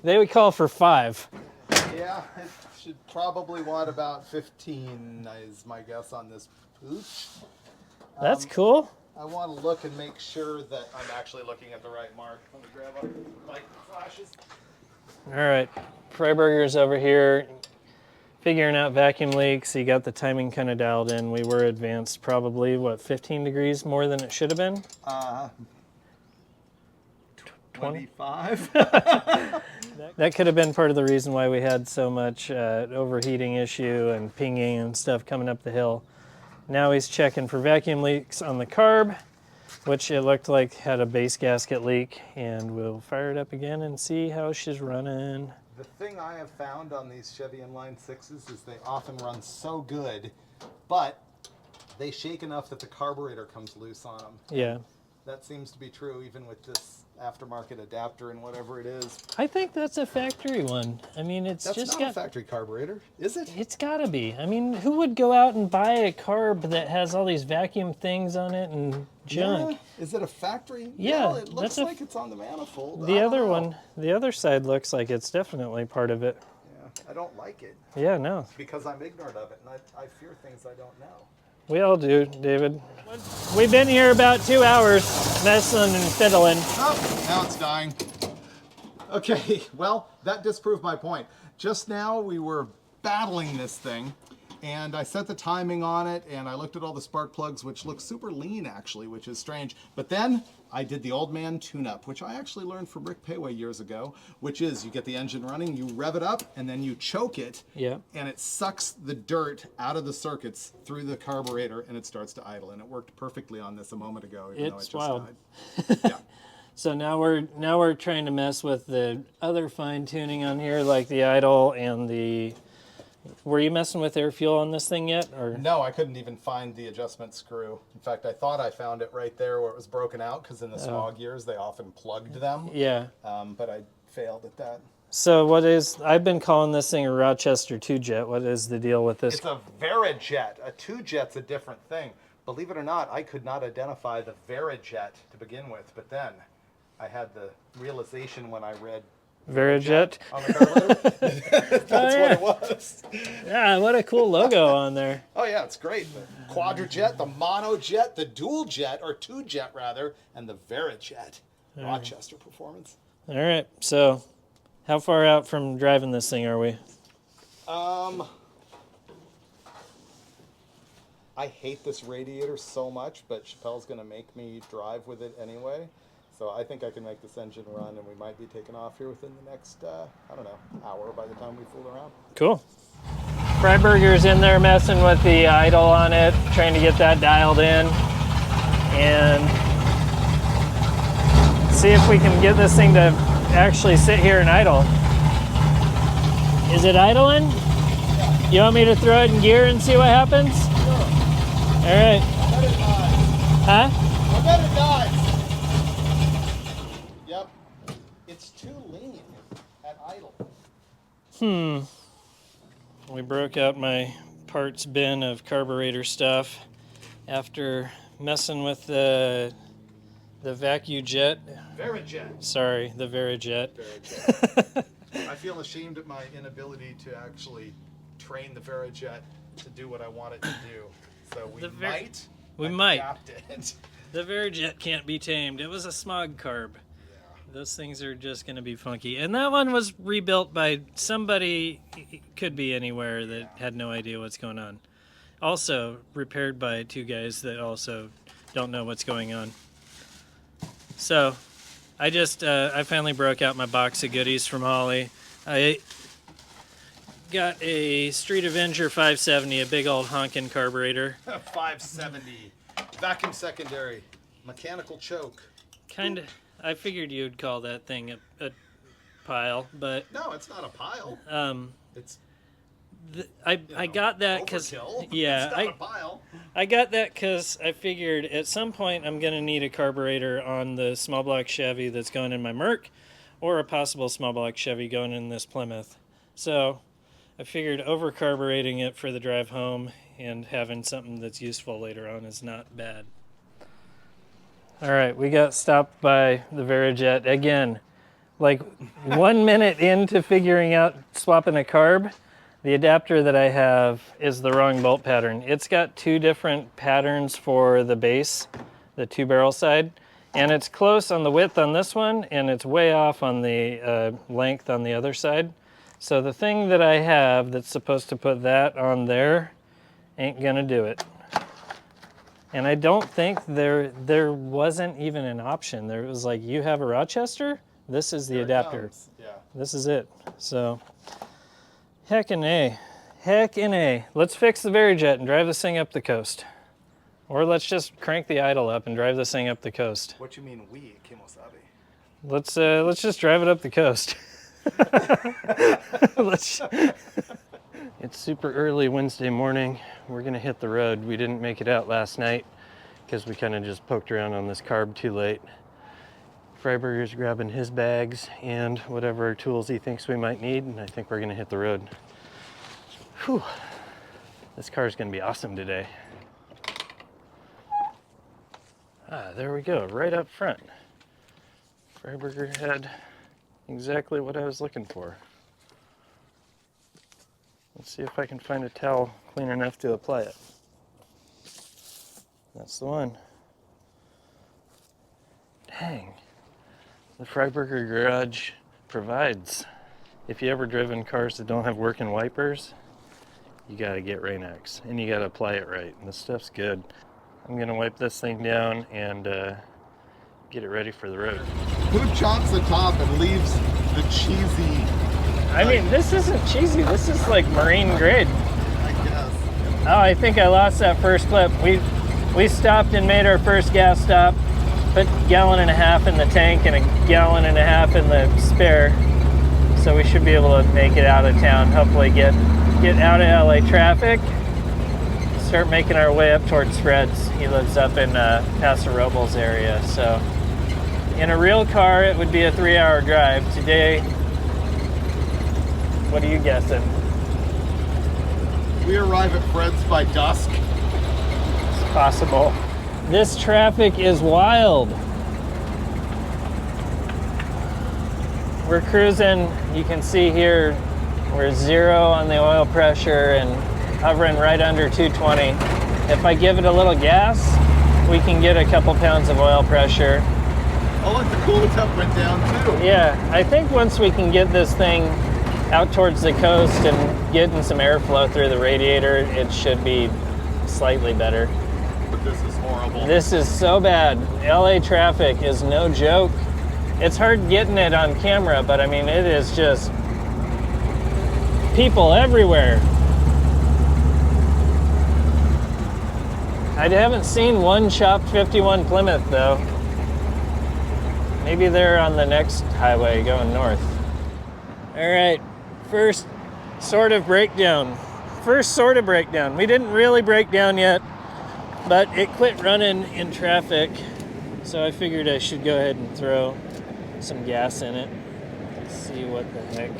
They would call for 5. Yeah, it should probably want about 15 is my guess on this pooch. That's cool. I want to look and make sure that I'm actually looking at the right mark. Let me grab up light flashes. All right, Freiburger's over here figuring out vacuum leaks. He got the timing kind of dialed in. We were advanced probably, what, 15 degrees more than it should have been? 25. That could have been part of the reason why we had so much overheating issue and pinging and stuff coming up the hill. Now he's checking for vacuum leaks on the carb, which it looked like had a base gasket leak, and we'll fire it up again and see how she's running. The thing I have found on these Chevy inline sixes is they often run so good, but they shake enough that the carburetor comes loose on them. Yeah. That seems to be true even with this aftermarket adapter and whatever it is. I think that's a factory one. I mean, it's That's just not a factory carburetor, is it? It's gotta be. I mean, who would go out and buy a carb that has all these vacuum things on it and junk? Yeah. Is it a factory? Yeah, Well, it looks like it's on the manifold. The I other don't know. one, the other side looks like it's definitely part of it. Yeah, I don't like it Yeah, no. because I'm ignorant of it and I fear things I don't know. We all do, David. We've been here about 2 hours messing and fiddling. Oh, now it's dying. Okay, well, that disproved my point. Just now we were battling this thing, and I set the timing on it, and I looked at all the spark plugs, which look super lean, actually, which is strange. But then I did the old man tune-up, which I actually learned from Rick Payway years ago, which is you get the engine running, you rev it up, and then you choke it, Yeah. and it sucks the dirt out of the circuits through the carburetor, and it starts to idle. And it worked perfectly on this a moment ago, even though it It's just wild. died. Yeah. So now we're trying to mess with the other fine tuning on here, like the idle and the. Were you messing with air fuel on this thing yet, or? No, I couldn't even find the adjustment screw. In fact, I thought I found it right there where it was broken out, because in the smog years they often plugged them. Yeah. But I failed at that. So I've been calling this thing a Rochester 2-jet. What is the deal with this? It's a Verijet. A 2-jet's a different thing. Believe it or not, I could not identify the Verijet to begin with, but then I had the realization when I read Verijet. on the carburetor. That's what it was. Yeah, what a cool logo on there. Oh yeah, it's great. The Quadrajet, the Monojet, the Dual Jet, or 2-jet rather, and the Verijet. Rochester performance. All right, so how far out from driving this thing are we? I hate this radiator so much, but Chappelle's going to make me drive with it anyway. So I think I can make this engine run, and we might be taking off here within the next, I don't know, hour by the time we fool around. Cool. Freiburger's in there messing with the idle on it, trying to get that dialed in, and see if we can get this thing to actually sit here and idle. Is it idling? Yeah. You want me to throw it in gear and see what happens? Sure. All right. I bet it dies. Huh? I bet it dies. Yep. It's too lean at idle. We broke out my parts bin of carburetor stuff after messing with the VacuJet. Verijet. Sorry, the Verijet. Verijet. I feel ashamed at my inability to actually train the Verijet to do what I want it to do. So we might adapt it. The Verijet can't be tamed. It was a smog carb. Those things are just going to be funky. And that one was rebuilt by somebody, could be anywhere, that had no idea what's going on. Also repaired by two guys that also don't know what's going on. So I finally broke out my box of goodies from Holly. I got a Street Avenger 570, a big old honkin' carburetor. 570. Vacuum secondary. Mechanical choke. Kind of. I figured you'd call that thing a pile, but No, it's not a pile. It's I got that because overkill. yeah, It's not a pile. I got that because I figured at some point I'm gonna need a carburetor on the small block Chevy that's going in my Merc, or a possible small block Chevy going in this Plymouth. So I figured over carbureting it for the drive home and having something that's useful later on is not bad. All right, we got stopped by the Verijet again. Like 1 minute into figuring out swapping a carb, the adapter that I have is the wrong bolt pattern. It's got two different patterns for the base the 2-barrel side. And it's close on the width on this one, and it's way off on the length on the other side. So the thing that I have that's supposed to put that on there ain't gonna do it. And I don't think there wasn't even an option. There was like, you have a Rochester? This is the adapter. Yeah. This is it. So, heckin' A. Heckin' A. Let's fix the Varijet and drive this thing up the coast. Or let's just crank the idle up and drive this thing up the coast. What you mean we, Kimosabi? Let's just drive it up the coast. It's super early Wednesday morning. We're gonna hit the road. We didn't make it out last night because we kind of just poked around on this carb too late. Freiburger's grabbing his bags and whatever tools he thinks we might need, and I think we're gonna hit the road. Whew. This car's gonna be awesome today. Ah, there we go, right up front. Freiburger had exactly what I was looking for. Let's see if I can find a towel clean enough to apply it. That's the one. Dang. The Freiburger garage provides. If you ever driven cars that don't have working wipers, you gotta get Rain-X and you gotta apply it right. And this stuff's good. I'm gonna wipe this thing down and get it ready for the road. Who chops the top and leaves the cheesy? I mean, this isn't cheesy. This is like marine grade. I guess. Oh, I think I lost that first clip. We stopped and made our first gas stop. Put a gallon and a half in the tank and a gallon and a half in the spare. So we should be able to make it out of town. Hopefully get out of LA traffic. Start making our way up towards Fred's. He lives up in Paso Robles area. So in a real car, it would be a 3-hour drive. Today, what are you guessing? We arrive at Fred's by dusk. It's possible. This traffic is wild. We're cruising, you can see here, we're 0 on the oil pressure and hovering right under 220. If I give it a little gas, we can get a couple pounds of oil pressure. Oh, look, the cooler temp went down too. Yeah, I think once we can get this thing out towards the coast and getting some airflow through the radiator, it should be slightly better. But this is horrible. This is so bad. LA traffic is no joke. It's hard getting it on camera, but I mean, it is just people everywhere. I haven't seen one chopped 51 Plymouth though. Maybe they're on the next highway going north. All right, first sort of breakdown. We didn't really break down yet, but it quit running in traffic. So I figured I should go ahead and throw some gas in it. See what the heck.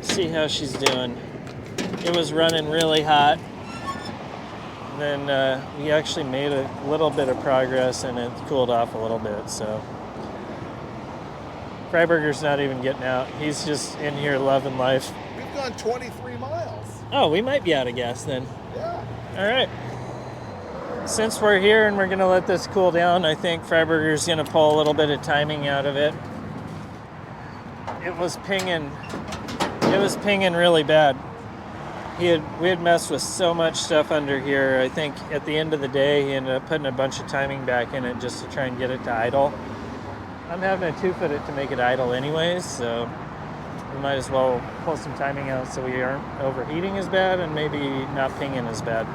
See how she's doing. It was running really hot. Then we actually made a little bit of progress and it cooled off a little bit. So Freiburger's not even getting out. He's just in here loving life. We've gone 23 miles. Oh, we might be out of gas then. Yeah. All right. Since we're here and we're gonna let this cool down, I think Freiburger's gonna pull a little bit of timing out of it. It was pinging really bad. We had messed with so much stuff under here. I think at the end of the day, he ended up putting a bunch of timing back in it just to try and get it to idle. I'm having to 2-foot it to make it idle anyways, so we might as well pull some timing out so we aren't overheating as bad and maybe not pinging as bad.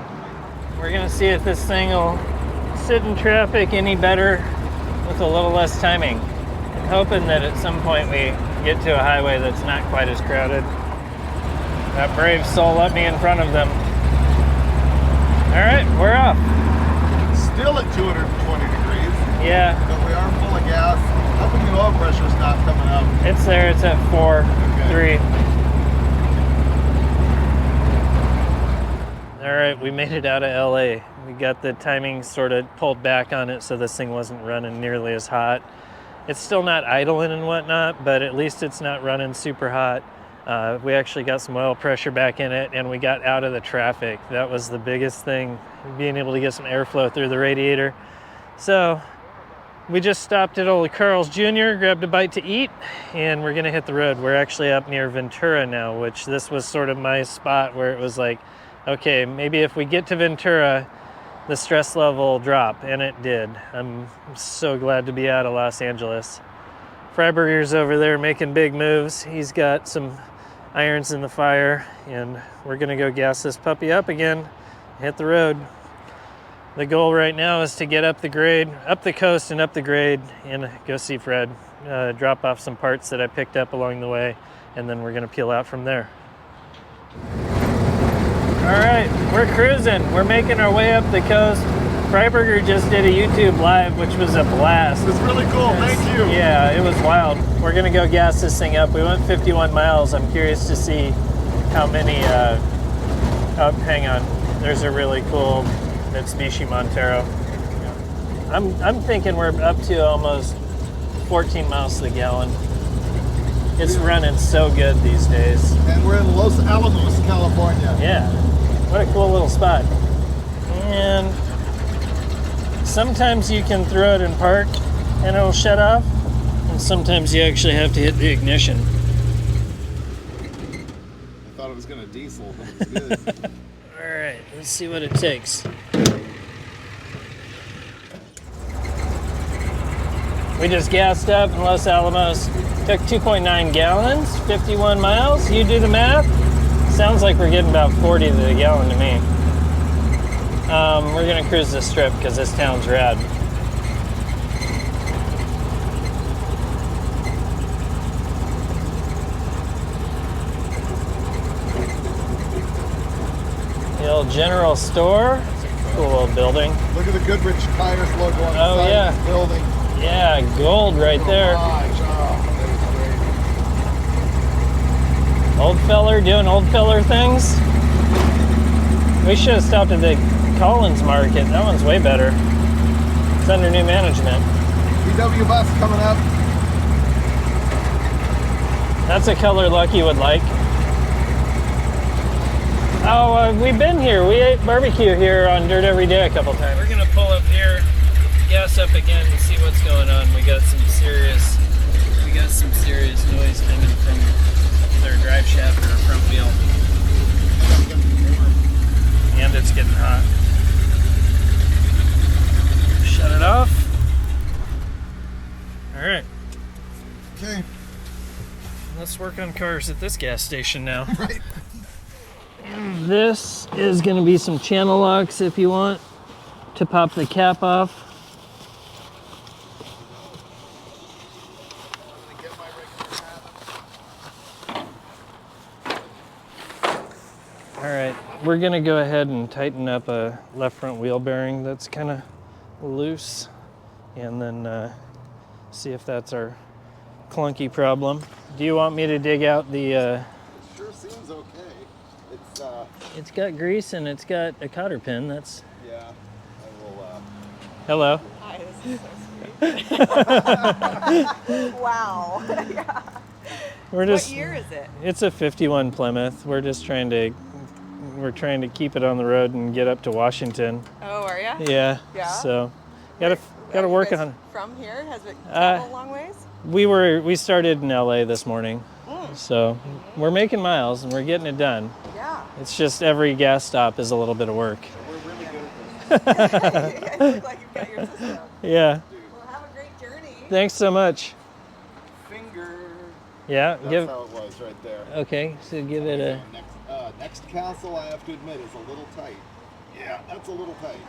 We're gonna see if this thing will sit in traffic any better with a little less timing. I'm hoping that at some point we get to a highway that's not quite as crowded. That brave soul let me in front of them. All right, we're off. Still at 220 degrees. Yeah. But we are full of gas. How come the oil pressure's not coming up? It's there, it's at 4, Okay. 3. All right, we made it out of LA. We got the timing sort of pulled back on it so this thing wasn't running nearly as hot. It's still not idling and whatnot, but at least it's not running super hot. We actually got some oil pressure back in it and we got out of the traffic. That was the biggest thing, being able to get some airflow through the radiator. So we just stopped at old Carl's Jr., grabbed a bite to eat, and we're gonna hit the road. We're actually up near Ventura now, which this was sort of my spot where it was like, okay, maybe if we get to Ventura, the stress level will drop, and it did. I'm so glad to be out of Los Angeles. Freiberger's over there making big moves. He's got some irons in the fire, and we're gonna go gas this puppy up again, hit the road. The goal right now is to get up the grade, up the coast and up the grade, and go see Fred, drop off some parts that I picked up along the way, and then we're gonna peel out from there. All right, we're cruising. We're making our way up the coast. Freiberger just did a YouTube live, which was a blast. It was really cool, thank you. Yeah, it was wild. We're gonna go gas this thing up. We went 51 miles. I'm curious to see how many, oh, hang on. There's a really cool Mitsubishi Montero. I'm thinking we're up to almost 14 miles to the gallon. It's running so good these days. And we're in Los Alamos, California. Yeah, what a cool little spot. And sometimes you can throw it in park and it'll shut off, and sometimes you actually have to hit the ignition. I thought it was gonna diesel, but it was good. All right, let's see what it takes. We just gassed up in Los Alamos. Took 2.9 gallons, 51 miles. You do the math. Sounds like we're getting about 40 to the gallon to me. We're gonna cruise this strip because this town's rad. The old general store. It's a cool little building. Look at the Goodrich Tires logo on the Oh, side yeah. of the building. Yeah, gold right there. Garage. Oh, that is great. Old feller doing old feller things. We should have stopped at the Collins Market. That one's way better. It's under new management. VW bus coming up. That's a color Lucky would like. Oh, we've been here. We ate barbecue here on Dirt Every Day a couple times. We're gonna pull up here, gas up again, and see what's going on. We got some serious noise coming from their drive shaft or front wheel. And it's getting hot. Shut it off. All right, Okay. let's work on cars at this gas station now. Right. This is going to be some channel locks if you want to pop the cap off. All right, we're going to go ahead and tighten up a left front wheel bearing that's kind of loose, and then see if that's our clunky problem. Do you want me to dig out the... It sure seems okay. It's got grease and it's got a cotter pin. That's... Yeah. I will, Hello. Hi, this is so sweet. Wow. Yeah. We're just... What year is it? It's a 51 Plymouth. We're just trying to keep it on the road and get up to Washington. Oh, are ya? Yeah. Yeah? So gotta Are work you guys on. From here? Has it traveled a long ways? We started in LA this morning. Mm. So we're making miles and we're getting it done. Yeah. It's just every gas stop is a little bit of work. we're really good at this. You look like you've got your system. Yeah. Well, have a great journey. Thanks so much. Finger. Yeah. That's how it was right there. Okay. So give it a. Next castle, I have to admit, is a little tight. Yeah, that's a little tight.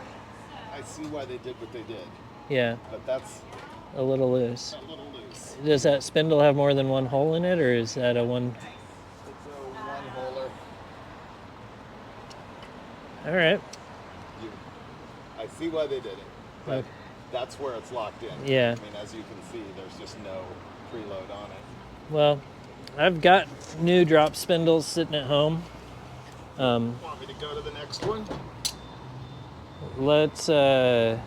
I see why they did what they did, Yeah. but that's A little loose. a little loose. Does that spindle have more than one hole in it, or is that a one? It's a one-holer. All right. I see why they did it, but Okay. that's where it's locked in. Yeah. I mean, as you can see, there's just no preload on it. Well, I've got new drop spindles sitting at home. Want me to go to the next one? Let's. That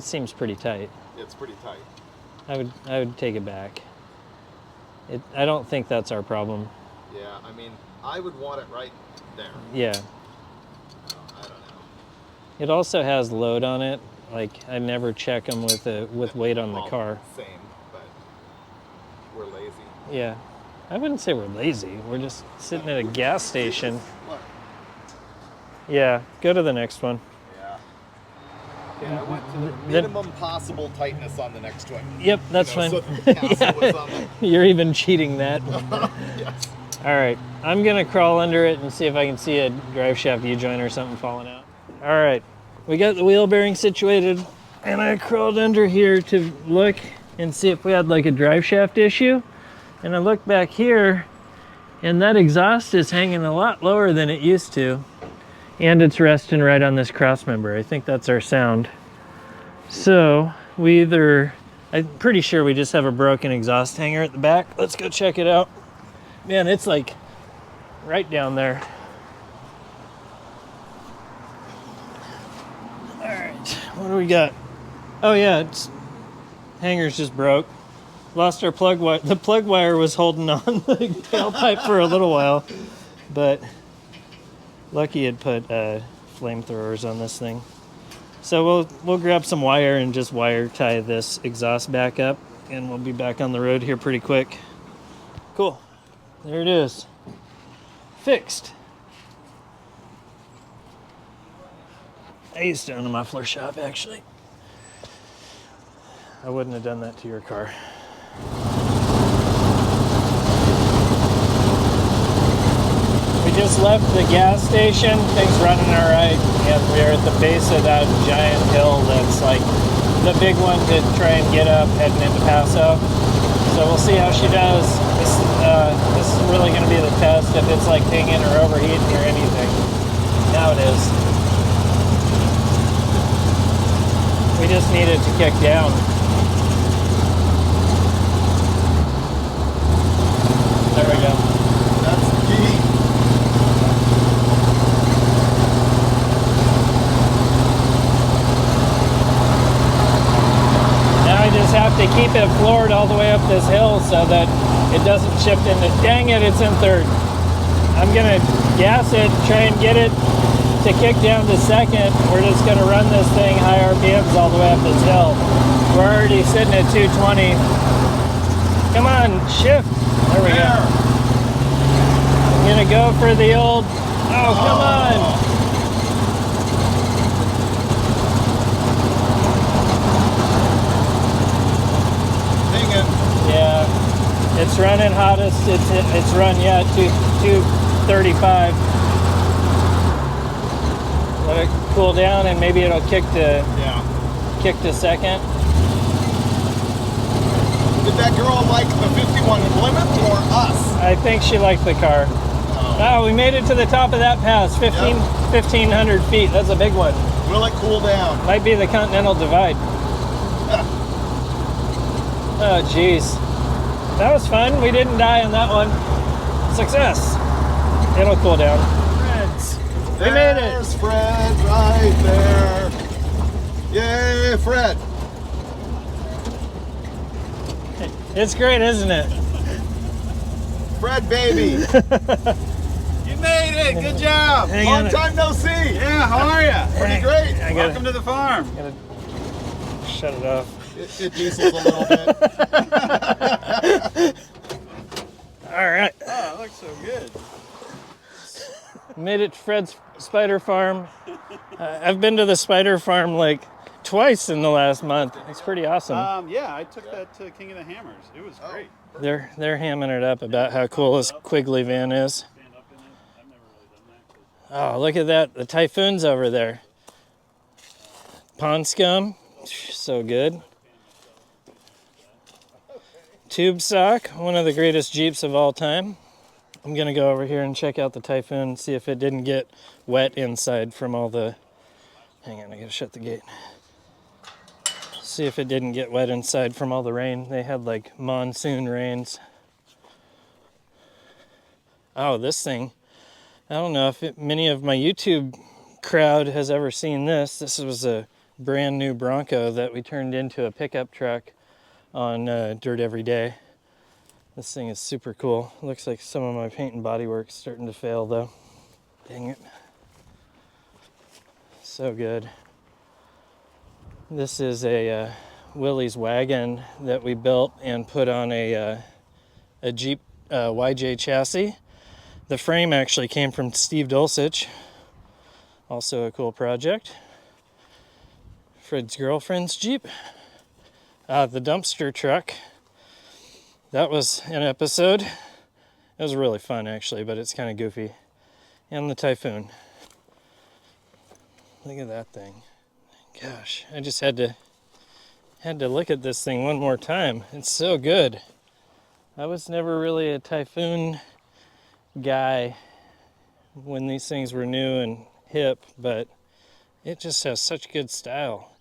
seems pretty tight. It's pretty tight. I would take it back. I don't think that's our problem. Yeah, I mean, I would want it right there. Yeah. I don't know. It also has load on it, Like I never check them with weight on the Well, car. Same, but we're lazy. Yeah, I wouldn't say we're lazy. We're just sitting at a gas station. Look. Yeah, go to the next one. Yeah. Yeah, I went to the minimum possible tightness on the next one. Yep, that's So fine. that the castle was on the... You're even cheating that. Yes. All right, I'm gonna crawl under it and see if I can see a drive shaft U-joint or something falling out. All right, we got the wheel bearing situated, and I crawled under here to look and see if we had like a drive shaft issue. And I look back here, and that exhaust is hanging a lot lower than it used to. And it's resting right on this cross member. I think that's our sound. So I'm pretty sure we just have a broken exhaust hanger at the back. Let's go check it out. Man, it's like right down there. All right, what do we got? Oh yeah, hanger's just broke. Lost our plug wire. The plug wire was holding on the tailpipe for a little while, but lucky it put flamethrowers on this thing. So we'll grab some wire and just wire tie this exhaust back up, and we'll be back on the road here pretty quick. Cool. There it is. Fixed. I used to own a muffler shop, actually. I wouldn't have done that to your car. We just left the gas station. Things running all right, and we're at the base of that giant hill that's like the big one to try and get up heading into Paso. So we'll see how she does. This is really going to be the test if it's like pinging or overheating or anything. Now it is. We just need it to kick down. There we go. That's the key. Now I just have to keep it floored all the way up this hill so that it doesn't shift into, dang it, it's in third. I'm gonna gas it, try and get it to kick down to second. We're just gonna run this thing high RPMs all the way up this hill. We're already sitting at 220. Come on, shift. There we go. I'm gonna go for the old, oh, come on. Yeah, it's running hottest. It's run 235. Let it cool down, and maybe it'll kick to second. Did that girl like the 51 Plymouth or us? I think she liked the car. Oh, we made it to the top of that pass. 1,500 feet. That's a big one. Will it cool down? Might be the Continental Divide. Oh, jeez. That was fun. We didn't die on that one. Success. It'll cool down. Freds. We made it. There's Fred right there. Yay, Fred. It's great, isn't it? Fred, baby. You made it. Good job. Hang Long on. time no see. Yeah, how are you? Pretty great. Welcome to the farm. Gotta shut it off. It diesels a little bit. All right. Oh, it looks so good. Made it to Fred's Spider Farm. I've been to the Spider Farm like twice in the last month. It's pretty awesome. Yeah, I took that to King of the Hammers. It was great. They're hamming it up about how cool this Quigley van is. Stand up in it. I've never really done that. Oh, look at that. The Typhoon's over there. Pond Scum. So good. Tube Sock, one of the greatest Jeeps of all time. I'm gonna go over here and check out the Typhoon, see if it didn't get wet inside from all the... Hang on, I gotta shut the gate. See if it didn't get wet inside from all the rain. They had like monsoon rains. Oh, this thing. I don't know if many of my YouTube crowd has ever seen this. This was a brand new Bronco that we turned into a pickup truck on Dirt Every Day. This thing is super cool. Looks like some of my paint and body work's starting to fail though. Dang it. So good. This is a Willys wagon that we built and put on a Jeep YJ chassis. The frame actually came from Steve Dulcich, also a cool project. Fred's girlfriend's Jeep. The dumpster truck, that was an episode. It was really fun actually, but it's kind of goofy. And the Typhoon. Look at that thing. Gosh, I just had to look at this thing one more time. It's so good. I was never really a Typhoon guy when these things were new and hip, but it just has such good style.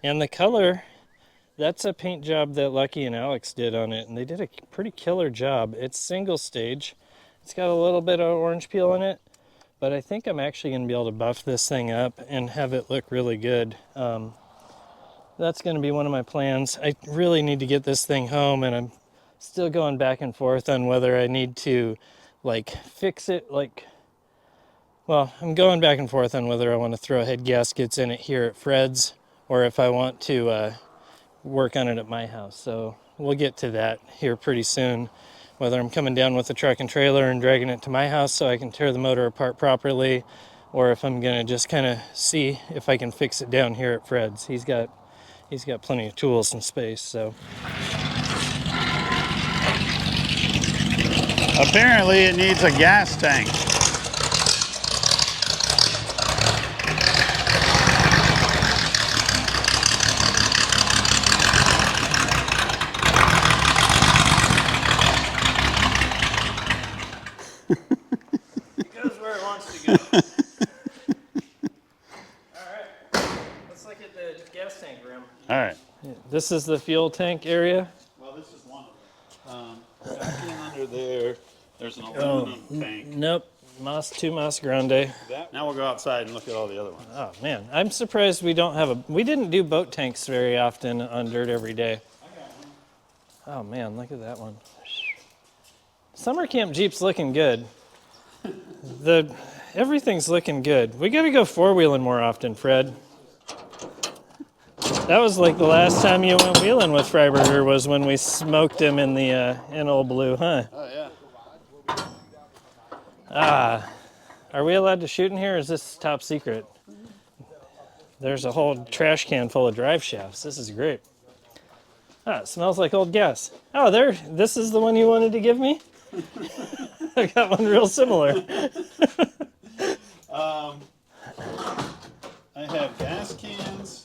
And the color, that's a paint job that Lucky and Alex did on it, and they did a pretty killer job. It's single stage. It's got a little bit of orange peel in it, but I think I'm actually going to be able to buff this thing up and have it look really good. That's going to be one of my plans. I really need to get this thing home, and I'm still going back and forth on whether I need to like fix it, I'm going back and forth on whether I want to throw head gaskets in it here at Fred's or if I want to work on it at my house. So we'll get to that here pretty soon, whether I'm coming down with the truck and trailer and dragging it to my house so I can tear the motor apart properly, or if I'm going to just kind of see if I can fix it down here at Fred's. He's got plenty of tools and space, so. Apparently it needs a gas tank. It goes where it wants to go. Alright, let's look at the gas tank room. All right. This is the fuel tank area. Well, this is one of them. Back in under there, there's an aluminum tank. Nope, two Mas Grande. Now we'll go outside and look at all the other ones. Oh man, I'm surprised we didn't do boat tanks very often on dirt every day. Oh man, look at that one. Summer camp Jeep's looking good. Everything's looking good. We gotta go four-wheeling more often, Fred. That was like the last time you went wheeling with Freiberger was when we smoked him in Old Blue, huh? Oh yeah. Are we allowed to shoot in here, or is this top secret? There's a whole trash can full of drive shafts. This is great. It smells like old gas. Oh, this is the one you wanted to give me? I got one real similar. I have gas cans.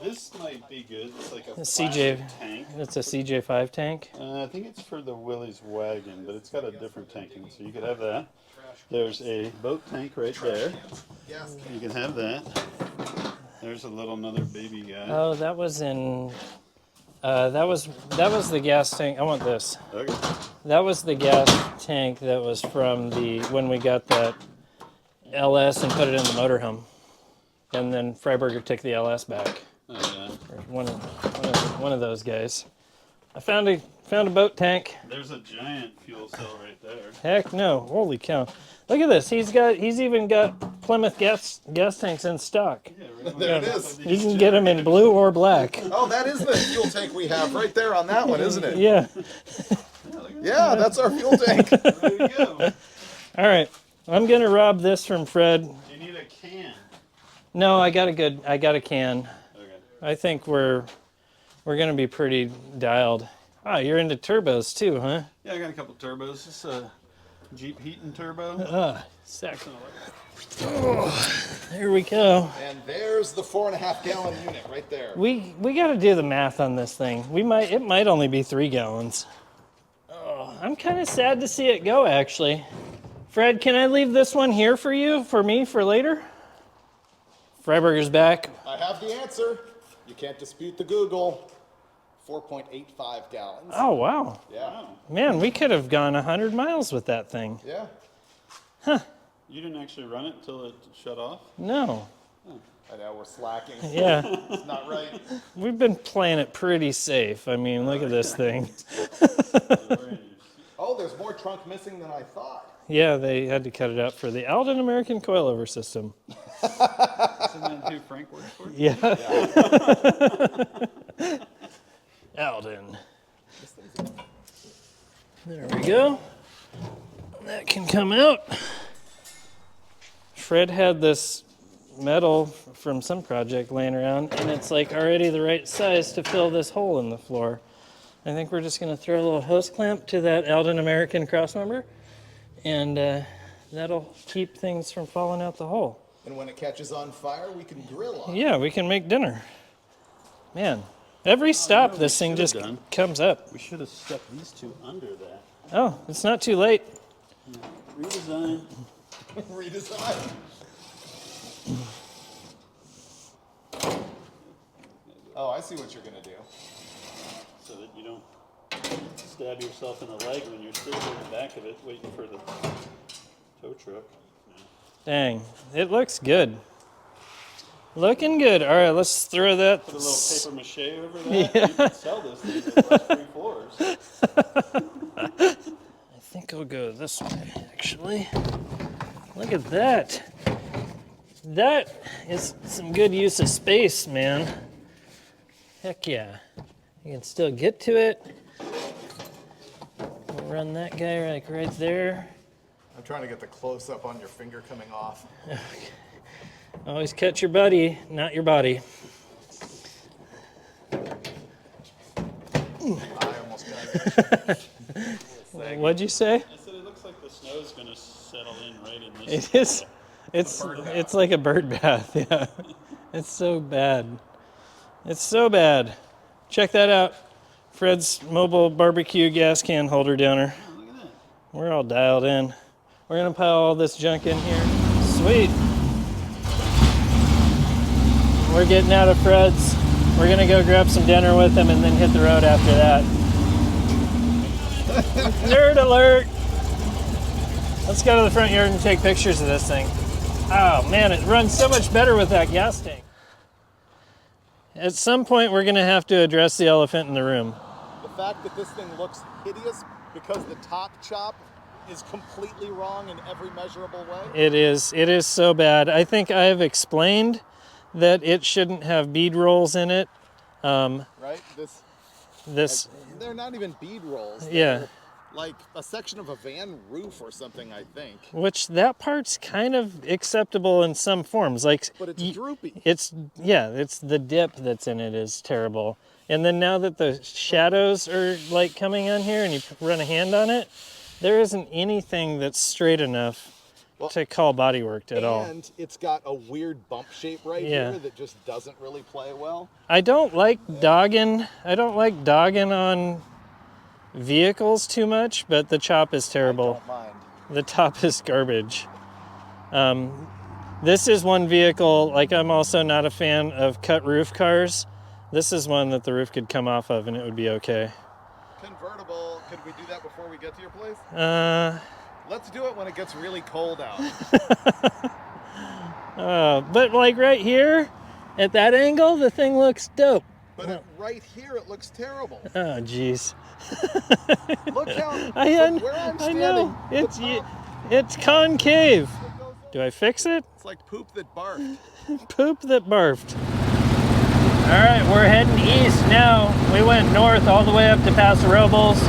This might be good. It's like a CJ plastic tank. It's a CJ5 tank. I think it's for the Willys wagon, but it's got a different tank in it, so you could have that. There's a boat tank right there. You can have that. There's another baby guy. Oh, that was in. That was the gas tank. I want this. Okay. That was the gas tank that was from when we got that LS and put it in the motorhome, and then Freiberger took the LS back. Oh, yeah. Or one of those guys. I found a boat tank. There's a giant fuel cell right there. Heck no! Holy cow! Look at this. He's even got Plymouth gas tanks in stock. Yeah, right. There it is. You can get them in blue or black. Oh, that is the fuel tank we have right there on that one, isn't it? Yeah. Yeah, that's our fuel tank. There you go. All right. I'm gonna rob this from Fred. Do you need a can? No, I got a can. Okay. I think we're gonna be pretty dialed. You're into turbos too, huh? Yeah, I got a couple turbos. This is a Jeep heating turbo. Sick. Here we go. And there's the 4.5 gallon unit right there. We got to do the math on this thing. It might only be 3 gallons. I'm kind of sad to see it go, actually. Fred, can I leave this one here for me, for later? Freiberger's back. I have the answer. You can't dispute the Google. 4.85 gallons. Oh, wow. Yeah. Man, we could have gone 100 miles with that thing. Yeah. You didn't actually run it until it shut off? No. I know, we're slacking. Yeah. It's not right. We've been playing it pretty safe. I mean, look at this thing. Oh, there's more trunk missing than I thought. Yeah, they had to cut it out for the Alden American coilover system. It's in that who Frank works for? Yeah. Alden. There we go. That can come out. Fred had this metal from some project laying around, and it's like already the right size to fill this hole in the floor. I think we're just going to throw a little hose clamp to that Alden American crossmember, and that'll keep things from falling out the hole. And when it catches on fire, we can grill on it. Yeah, we can make dinner. Man, every stop this thing just comes up. We should have stuck these two under that. Oh, it's not too late. Redesign. Redesign. Oh, I see what you're gonna do. So that you don't stab yourself in the leg when you're sitting in the back of it waiting for the tow truck. Dang, it looks good. Looking good. All right, let's throw that. Put a little paper mache over that. Yeah. You can sell this thing across 3 floors. I think I'll go this way, actually. Look at that. That is some good use of space, man. Heck yeah. You can still get to it. We'll run that guy like right there. I'm trying to get the close-up on your finger coming off. Always catch your buddy, not your body. I almost got it. What'd you say? I said it looks like the snow's going to settle in right in this. It is. It's like a bird bath. Yeah. It's so bad. It's so bad. Check that out. Fred's mobile barbecue gas can holder downer. Oh, look at that. We're all dialed in. We're gonna pile all this junk in here. Sweet. We're getting out of Fred's. We're gonna go grab some dinner with him and then hit the road after that. Nerd alert! Let's go to the front yard and take pictures of this thing. Oh man, it runs so much better with that gas tank. At some point, we're gonna have to address the elephant in the room. The fact that this thing looks hideous because the top chop is completely wrong in every measurable way. It is so bad. I think I have explained that it shouldn't have bead rolls in it. Right? This, They're not even bead rolls. yeah. They're like a section of a van roof or something, I think. Which that part's kind of acceptable in some forms. Like, But it's droopy. it's the dip that's in it is terrible. And then now that the shadows are like coming on here and you run a hand on it, there isn't anything that's straight enough to call bodywork at all. And it's got a weird bump shape right Yeah. here that just doesn't really play well. I don't like dogging on vehicles too much, but the chop is terrible. I don't mind. The top is garbage. This is one vehicle, like I'm also not a fan of cut roof cars. This is one that the roof could come off of and it would be okay. Convertible, could we do that before we get to your place? Let's do it when it gets really cold out. But like right here, at that angle, the thing looks dope. But right here, it looks terrible. Oh, jeez. Look how, I where I'm I standing, know. the top It's concave. goes in. Do I fix it? It's like poop that barfed. Poop that barfed. All right, we're heading east now. We went north all the way up to Paso Robles.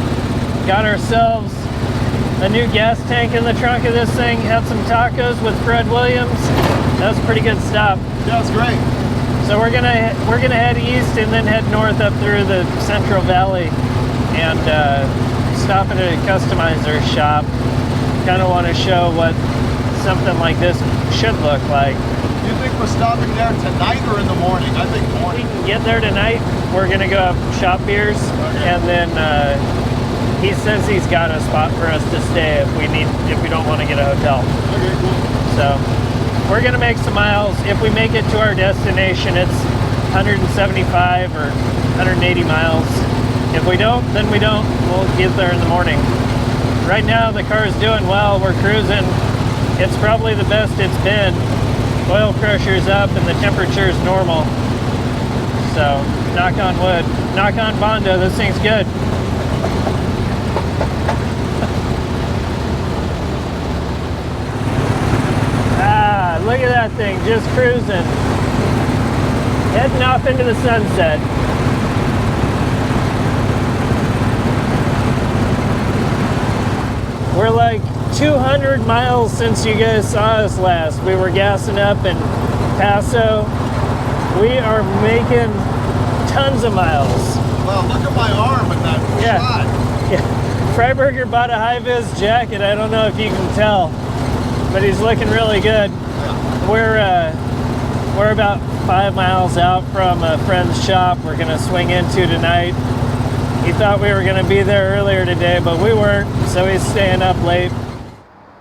Got ourselves a new gas tank in the trunk of this thing. Had some tacos with Fred Williams. That was a pretty good stop. That was great. So we're gonna head east and then head north up through the Central Valley and stop at a customizer shop. Kind of want to show what something like this should look like. Do you think we're stopping there tonight or in the morning? I think We morning. can get there tonight. We're gonna go up shop beers, and then he says he's got a spot for us to stay if we don't want to get a hotel. Okay, cool. So we're gonna make some miles. If we make it to our destination, it's 175 or 180 miles. If we don't, then we don't. We'll get there in the morning. Right now the car is doing well. We're cruising. It's probably the best it's been. Oil pressure's up and the temperature's normal. So knock on wood. Knock on Bondo, this thing's good. Look at that thing, just cruising. Heading off into the sunset. We're like 200 miles since you guys saw us last. We were gassing up in Paso. We are making tons of miles. Well, look at my arm in that shot. Yeah. Freiberger bought a high-vis jacket. I don't know if you can tell, but he's looking really good. We're about 5 miles out from a friend's shop we're gonna swing into tonight. He thought we were gonna be there earlier today, but we weren't, so he's staying up late.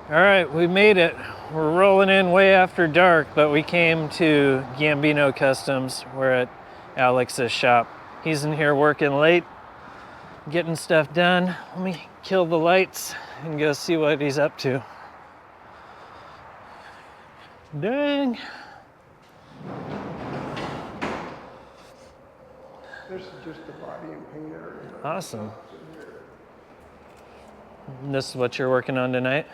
All right, we made it. We're rolling in way after dark, but we came to Gambino Kustoms. We're at Alex's shop. He's in here working late, getting stuff done. Let me kill the lights and go see what he's up to. Dang. This is just the body and paint area. Awesome. And this is what you're working on tonight?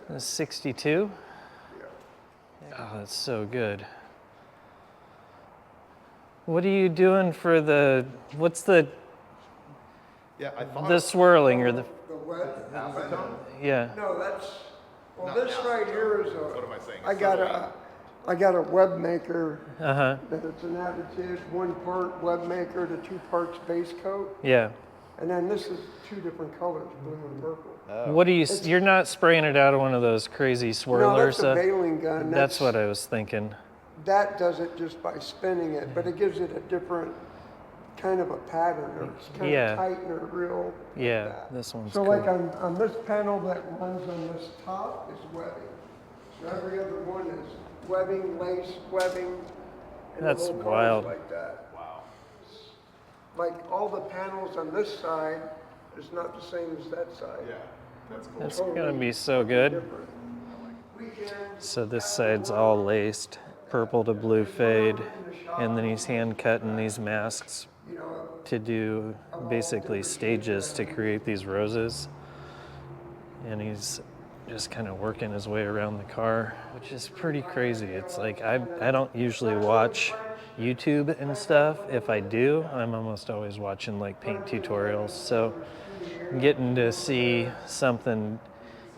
This is 62? Oh, that's so good. What are you doing for the, what's the, Yeah, I thought. the swirling or the, The wet. yeah. No, that's, well, Not this now. right here is What am I saying? I got a web maker Uh-huh, that it's an additive, 1 part web maker to 2 parts base coat. yeah. And then this is 2 different colors, blue and purple. What do you, you're not spraying it out of one of those crazy No, swirlers? that's a baling gun. That's what I was thinking. That does it just by spinning it, but it gives it a different kind of a pattern. Or it's kind Yeah. of tight and a real. Yeah, this one's So cool. like on this panel that runs on this top is webbing. So every other one is webbing, lace, webbing. And That's the whole car's wild. like that. Wow. Like all the panels on this side is not the same as that side. Yeah, that's cool. That's gonna be so good. Different. Weekends, So this side's all laced, purple to blue fade, and then he's hand cutting these masks you know, to do basically stages to create these roses. And he's just kind of working his way around the car, which is pretty crazy. It's like I don't usually watch YouTube and stuff. If I do, I'm almost always watching like paint tutorials. So getting to see something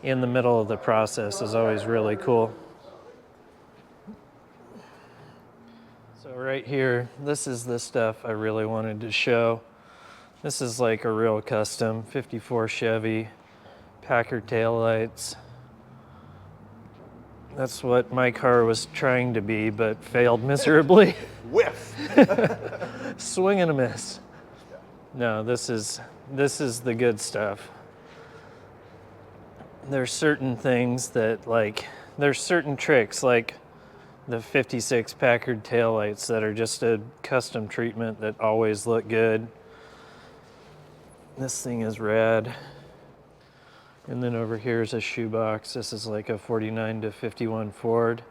in the middle of the process is always really cool. So right here, this is the stuff I really wanted to show. This is like a real custom 54 Chevy Packard taillights. That's what my car was trying to be, but failed miserably. Whiff. Swing and a miss. No, this is the good stuff. There's certain things that there's certain tricks like the 56 Packard taillights that are just a custom treatment that always look good. This thing is rad. And then over here is a shoebox. This is like a 49 to 51 Ford.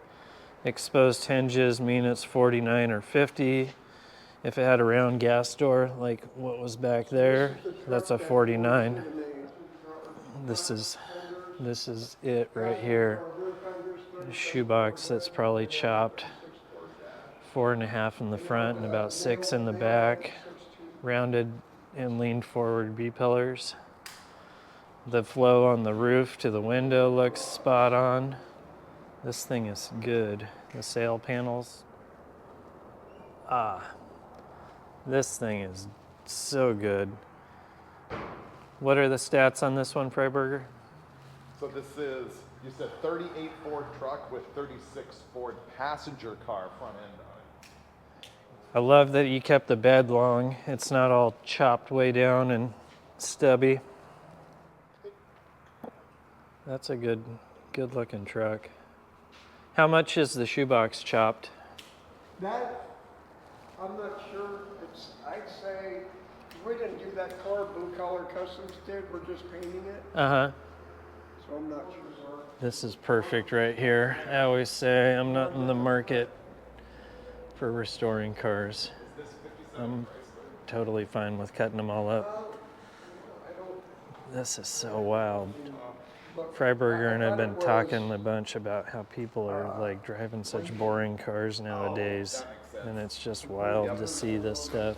Exposed hinges mean it's 49 or 50. If it had a round gas door like what was back there, that's a 49. This is it right here. A shoebox that's probably chopped 4.5 in the front and about 6 in the back. Rounded and leaned forward B-pillars. The flow on the roof to the window looks spot on. This thing is good. The sail panels. This thing is so good. What are the stats on this one, Freiberger? So this is, you said 38 Ford truck with 36 Ford passenger car front end on it. I love that you kept the bed long. It's not all chopped way down and stubby. That's a good looking truck. How much is the shoebox chopped? that, I'm not sure. I'd say, we didn't do that car, Blue Collar Customs did, we're just painting it, Uh-huh. so I'm not sure. This is perfect right here. I always say I'm not in the market for restoring cars. I'm totally fine with cutting them all up. This is so wild. Freiberger and I've been thought it talking was- a bunch about how people are like driving such boring cars nowadays, and it's just wild to see this stuff.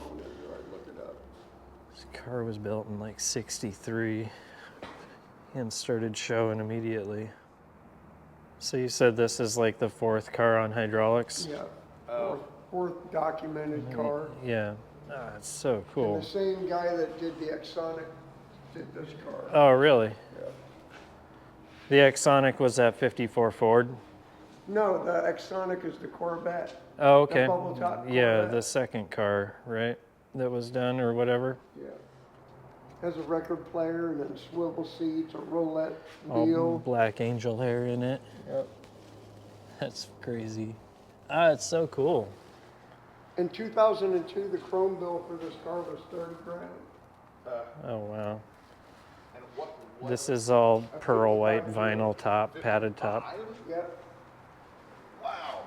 This car was built in like '63 and started showing immediately. So you said this is like the 4th car on hydraulics? Yeah, fourth documented car. Yeah. Ah, it's so And cool. the same guy that did the Exonic did this car. Oh, really? Yeah. The Exonic was that 54 Ford? No, the Exonic is the Corvette. Oh, okay. bubble top Yeah, Corvette. the second car, right? That was done or whatever. Yeah. Has a record player and then swivel seats, a roulette All wheel. black angel hair in it. Yep. That's crazy. Ah, it's so cool. In 2002, the chrome bill for this car was 30 grand. Oh, wow. This is all pearl white vinyl top, padded top. Yep. Wow,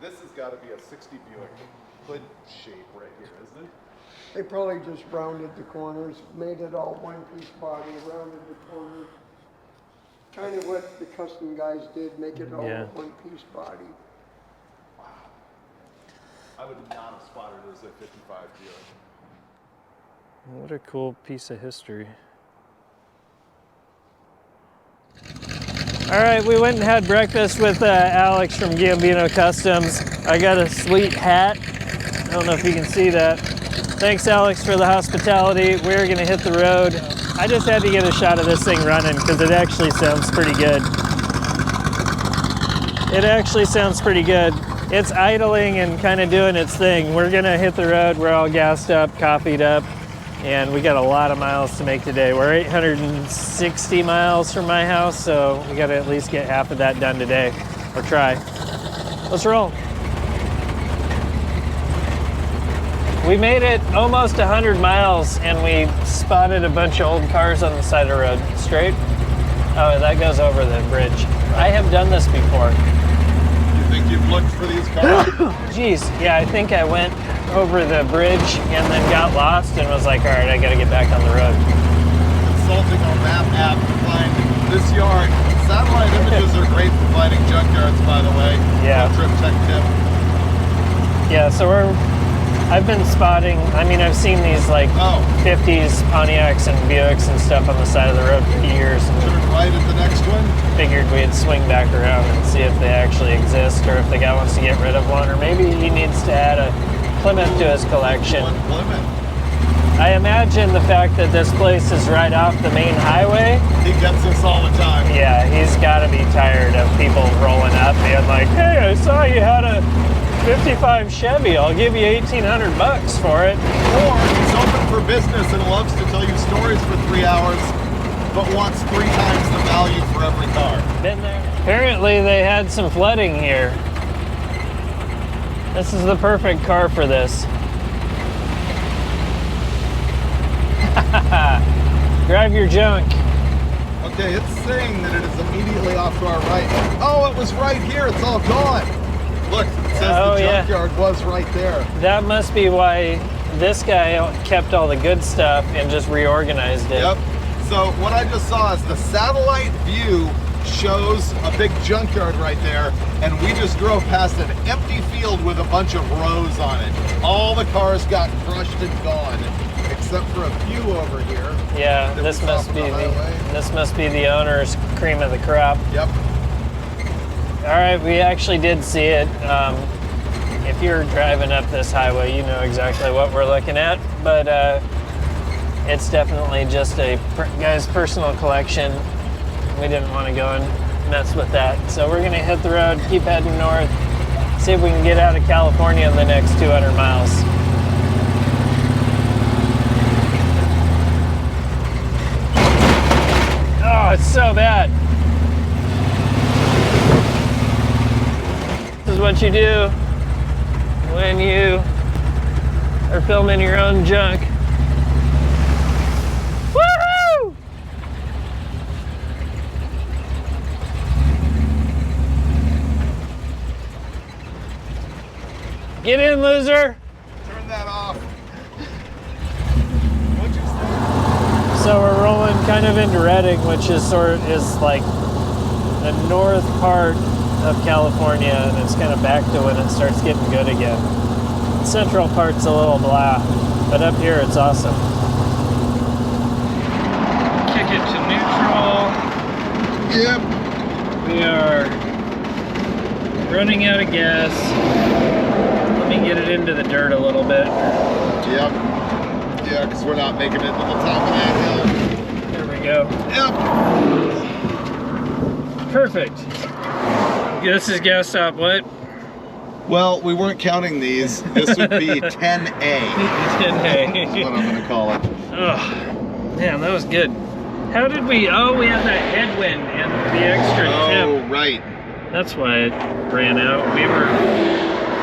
this has got to be a 60 Buick hood shape right here, isn't it? They probably just rounded the corners, made it all one-piece body, rounded the corners. Kind of what the custom guys did, make it all Yeah. one-piece body. I would not have spotted it as a 55 Buick. What a cool piece of history. All right, we went and had breakfast with Alex from Gambino Kustoms. I got a sweet hat. I don't know if you can see that. Thanks, Alex, for the hospitality. We're gonna hit the road. I just had to get a shot of this thing running because it actually sounds pretty good. It actually sounds pretty good. It's idling and kind of doing its thing. We're gonna hit the road. We're all gassed up, coffeed up, and we got a lot of miles to make today. We're 860 miles from my house, so we gotta at least get half of that done today, or try. Let's roll. We made it almost 100 miles and we spotted a bunch of old cars on the side of the road. Straight? Oh, that goes over the bridge. I have done this before. You think you've looked for these cars? Geez, yeah, I think I went over the bridge and then got lost and was like, all right, I gotta get back on the road. Consulting on map app to find this yard. Satellite images are great for finding junkyards, by the way. Yeah. Road trip tech tip. Yeah, so I've been spotting, I mean, I've seen these like 50s Pontiacs and Buicks and stuff on the side of the road for years. And Turn right at the next one. figured we'd swing back around and see if they actually exist or if the guy wants to get rid of one, or maybe he needs to add a Plymouth to his collection. One Plymouth. I imagine the fact that this place is right off the main highway. He gets this all the time. Yeah, he's got to be tired of people rolling up being like, hey, I saw you had a 55 Chevy. I'll give you $1,800 for it. Or he's open for business and loves to tell you stories for 3 hours, but wants 3 times the value for every car. Been there. Apparently they had some flooding here. This is the perfect car for this. Drive your junk. Okay, it's saying that it is immediately off to our right. Oh, it was right here. It's all gone. Look, it says the junkyard was right there. That must be why this guy kept all the good stuff and just reorganized it. Yep. So what I just saw is the satellite view shows a big junkyard right there, and we just drove past an empty field with a bunch of rows on it. All the cars got crushed and gone, except for a few over here. Yeah, that this we saw must from be the highway. this must be the owner's cream of the crop. Yep. All right, we actually did see it. If you're driving up this highway, you know exactly what we're looking at, but it's definitely just a guy's personal collection. We didn't want to go and mess with that. So we're gonna hit the road, keep heading north, see if we can get out of California in the next 200 miles. Oh, it's so bad. This is what you do when you are filming your own junk. Woohoo! Get in, loser. Turn that off. What'd you say? So we're rolling kind of into Redding, which is like the north part of California, and it's kind of back to when it starts getting good again. Central part's a little blah, but up here it's awesome. Kick it to neutral. Yep. We are running out of gas. Let me get it into the dirt a little bit. Yep. Yeah, because we're not making it to the top of that hill. There we go. Yep. Perfect. This is gas stop what? Well, we weren't counting these. This would be 10A. 10A. That's what I'm going to call it. Oh, man, that was good. How did we, oh, we had that headwind and the extra tip. Oh, right. That's why it ran out.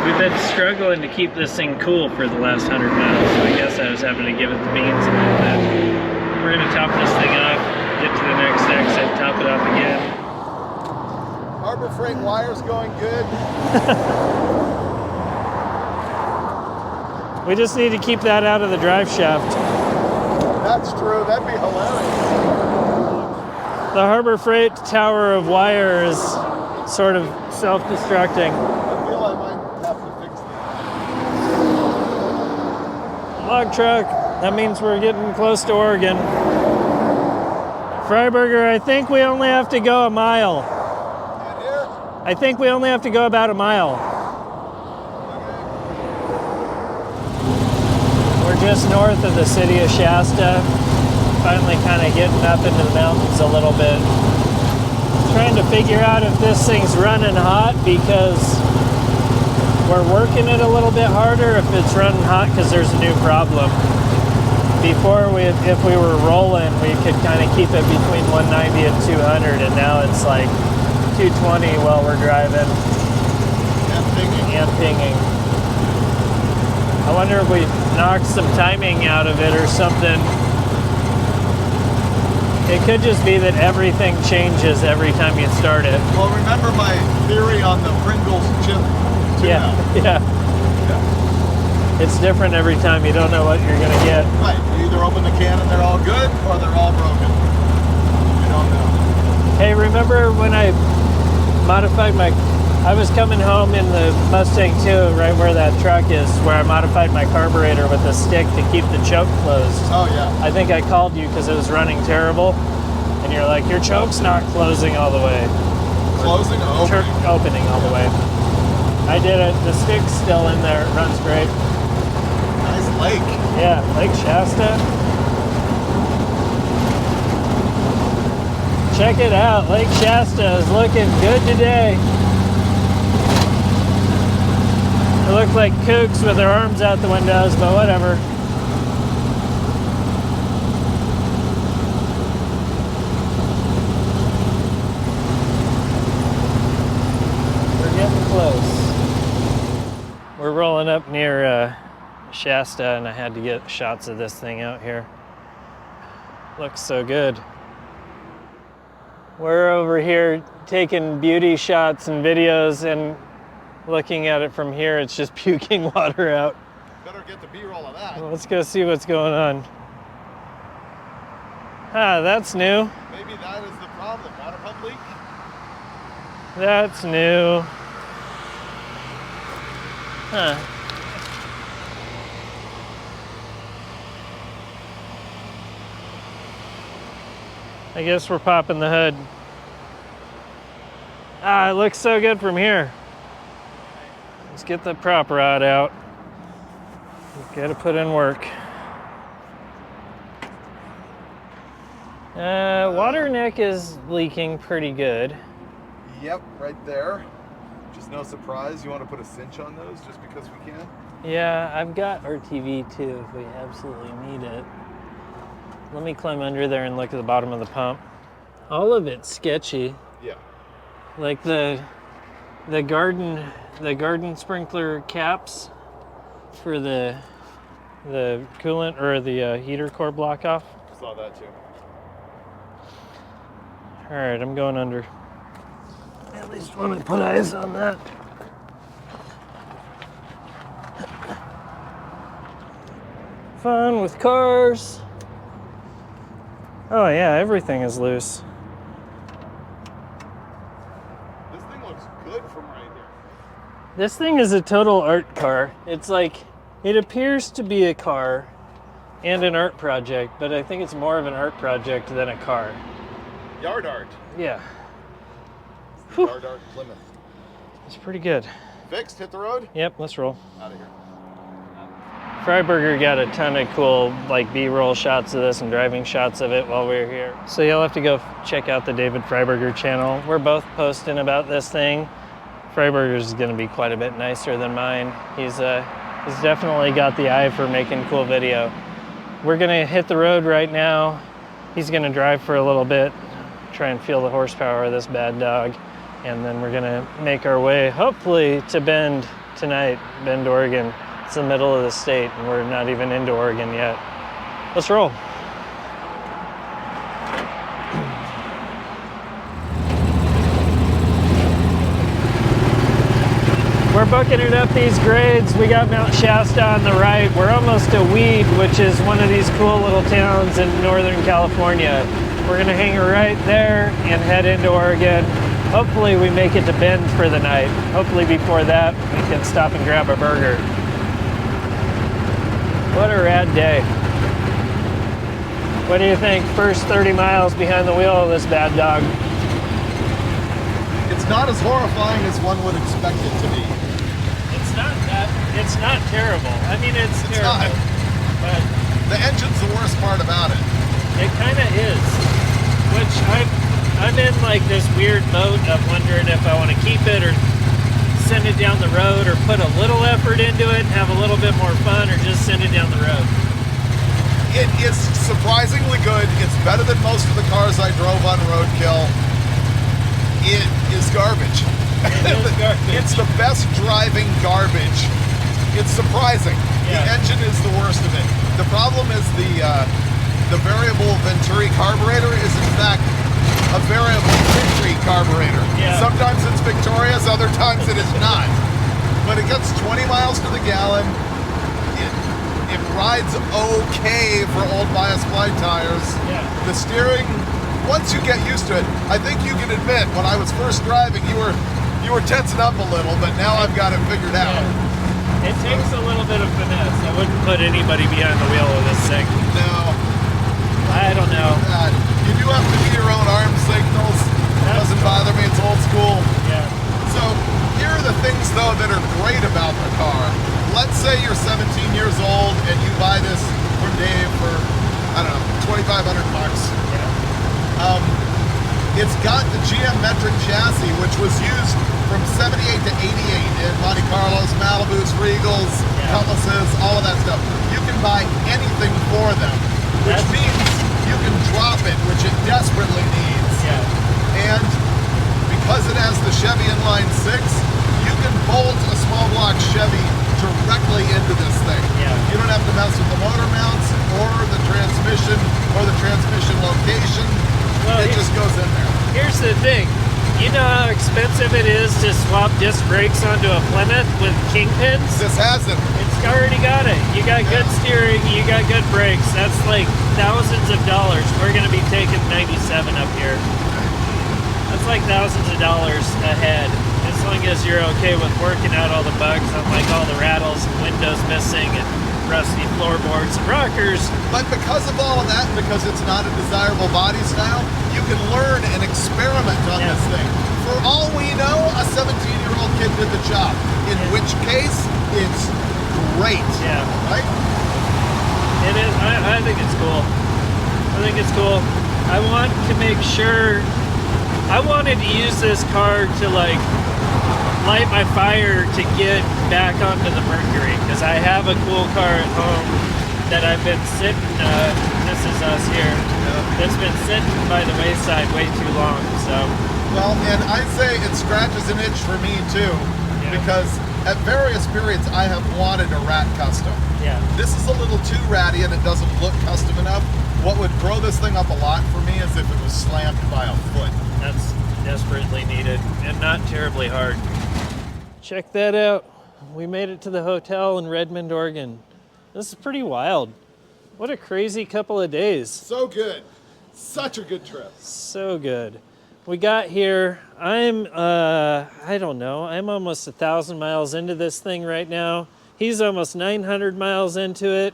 We've been struggling to keep this thing cool for the last 100 miles, so I guess I was having to give it the beans a little bit. We're gonna top this thing off, get to the next exit, top it off again. Harbor Freight wire's going good. We just need to keep that out of the drive shaft. That's true. That'd be hilarious. The Harbor Freight tower of wire is sort of self-destructing. I feel I might have to fix that. Log truck, that means we're getting close to Oregon. Freiburger, I think we only have to go a mile. And here? I think we only have to go about a mile. We're just north of the city of Shasta. Finally kind of getting up into the mountains a little bit. Trying to figure out if this thing's running hot because we're working it a little bit harder, if it's running hot because there's a new problem. Before, if we were rolling, we could kind of keep it between 190 and 200, and now it's like 220 while we're driving. And pinging. And pinging. I wonder if we knocked some timing out of it or something. It could just be that everything changes every time you start it. Well, remember my theory on the Pringles chip tuna? Yeah. It's different every time. You don't know what you're gonna get. Right. You either open the can and they're all good, or they're all broken. You don't know. Hey, remember when I modified I was coming home in the Mustang 2, right where that truck is, where I modified my carburetor with a stick to keep the choke closed. Oh, yeah. I think I called you because it was running terrible, and you're like, your choke's not closing all the way. Closing or opening? Opening all the way. I did it. The stick's still in there. It runs great. Nice lake. Yeah, Lake Shasta. Check it out. Lake Shasta is looking good today. It looked like kooks with their arms out the windows, but whatever. We're getting close. We're rolling up near Shasta, and I had to get shots of this thing out here. Looks so good. We're over here taking beauty shots and videos, and looking at it from here, it's just puking water out. Better get the B-roll of that. Well, let's go see what's going on. Ah, that's new. Maybe that is the problem. Water pump leak? That's new. Huh. I guess we're popping the hood. Ah, it looks so good from here. Let's get the prop rod out. Gotta put in work. Water neck is leaking pretty good. Yep, right there. Just no surprise. You want to put a cinch on those just because we can? Yeah, I've got RTV too if we absolutely need it. Let me climb under there and look at the bottom of the pump. All of it's sketchy. Yeah. Like the garden sprinkler caps for the coolant or the heater core block off. Saw that too. All right, I'm going under. At least want to put eyes on that. Fun with cars. Oh yeah, everything is loose. This thing looks good from right here. This thing is a total art car. It's like, it appears to be a car and an art project, but I think it's more of an art project than a car. Yard art. Yeah. Whew. Yard art Plymouth. It's pretty good. Fixed, hit the road? Yep, let's roll. Out of here. Freiburger got a ton of cool like B-roll shots of this and driving shots of it while we were here. So you'll have to go check out the David Freiburger channel. We're both posting about this thing. Freiburger's is gonna be quite a bit nicer than mine. He's definitely got the eye for making cool video. We're gonna hit the road right now. He's gonna drive for a little bit, try and feel the horsepower of this bad dog. And then we're gonna make our way, hopefully, to Bend tonight, Bend, Oregon. It's the middle of the state and we're not even into Oregon yet. Let's roll. We're booking it up these grades. We got Mount Shasta on the right. We're almost to Weed, which is one of these cool little towns in Northern California. We're gonna hang right there and head into Oregon. Hopefully we make it to Bend for the night. Hopefully before that, we can stop and grab a burger. What a rad day. What do you think? First 30 miles behind the wheel of this bad dog. It's not as horrifying as one would expect it to be. It's not terrible. I mean, it's terrible. Not. But The engine's the worst part about it. it kind of is. Which I'm in like this weird mode of wondering if I want to keep it or send it down the road or put a little effort into it and have a little bit more fun or just send it down the road. It is surprisingly good. It's better than most of the cars I drove on roadkill. It is garbage. It is garbage. It's the best driving garbage. It's surprising. Yeah. The engine is the worst of it. The problem is the variable Ventura carburetor is in fact a variable Victory carburetor. Yeah. Sometimes it's victorious, other times it is not. But it gets 20 miles to the gallon. It rides okay for old bias fly tires. Yeah. The steering, once you get used to it, I think you can admit when I was first driving, you were tensing up a little, but now I've got it figured out. Yeah. It takes a little bit of finesse. I wouldn't put anybody behind the wheel of this thing. No. I don't know. You do have to do your own arm signals. It doesn't bother me, it's old school. Yeah. So here are the things though that are great about the car. Let's say you're 17 years old and you buy this from Dave for, I don't know, 2,500 bucks. Yeah. It's got the geometric chassis, which was used from 78 to 88 in Monte Carlos, Malibus, Regals, Yeah. Cutlasses, all of that stuff. You can buy anything for them, which That's- means you can drop it, which it desperately needs. Yeah. And because it has the Chevy Inline 6, you can bolt a small block Chevy directly into this thing. Yeah. You don't have to mess with the motor mounts or the transmission location. Well, It just goes in there. Here's the thing. You know how expensive it is to swap disc brakes onto a Plymouth with kingpins? This has it. It's already got it. You got good steering, you got good brakes. That's like thousands of dollars. We're gonna be taking 97 up here. That's like thousands of dollars a head. As long as you're okay with working out all the bugs, unlike all the rattles and windows missing and rusty floorboards and rockers. But because of all of that, and because it's not a desirable body style, you can learn and experiment on Yeah. this thing. For all we know, a 17-year-old kid did the job. In which case, it's great. Yeah. Right? It is. I think it's cool. I think it's cool. I want to make sure. I wanted to use this car to like light my fire to get back onto the Mercury because I have a cool car at home that I've been sitting. This is us here. That's been sitting by the wayside way too long. So Well, and I'd say it scratches an itch for me too, Yeah. because at various periods I have wanted a rat custom. yeah, This is a little too ratty and it doesn't look custom enough. What would grow this thing up a lot for me is if it was slammed by a foot. that's desperately needed and not terribly hard. Check that out. We made it to the hotel in Redmond, Oregon. This is pretty wild. What a crazy couple of days. So good. Such a good trip. So good. We got here, I'm, I don't know, I'm almost 1,000 miles into this thing right now. He's almost 900 miles into it.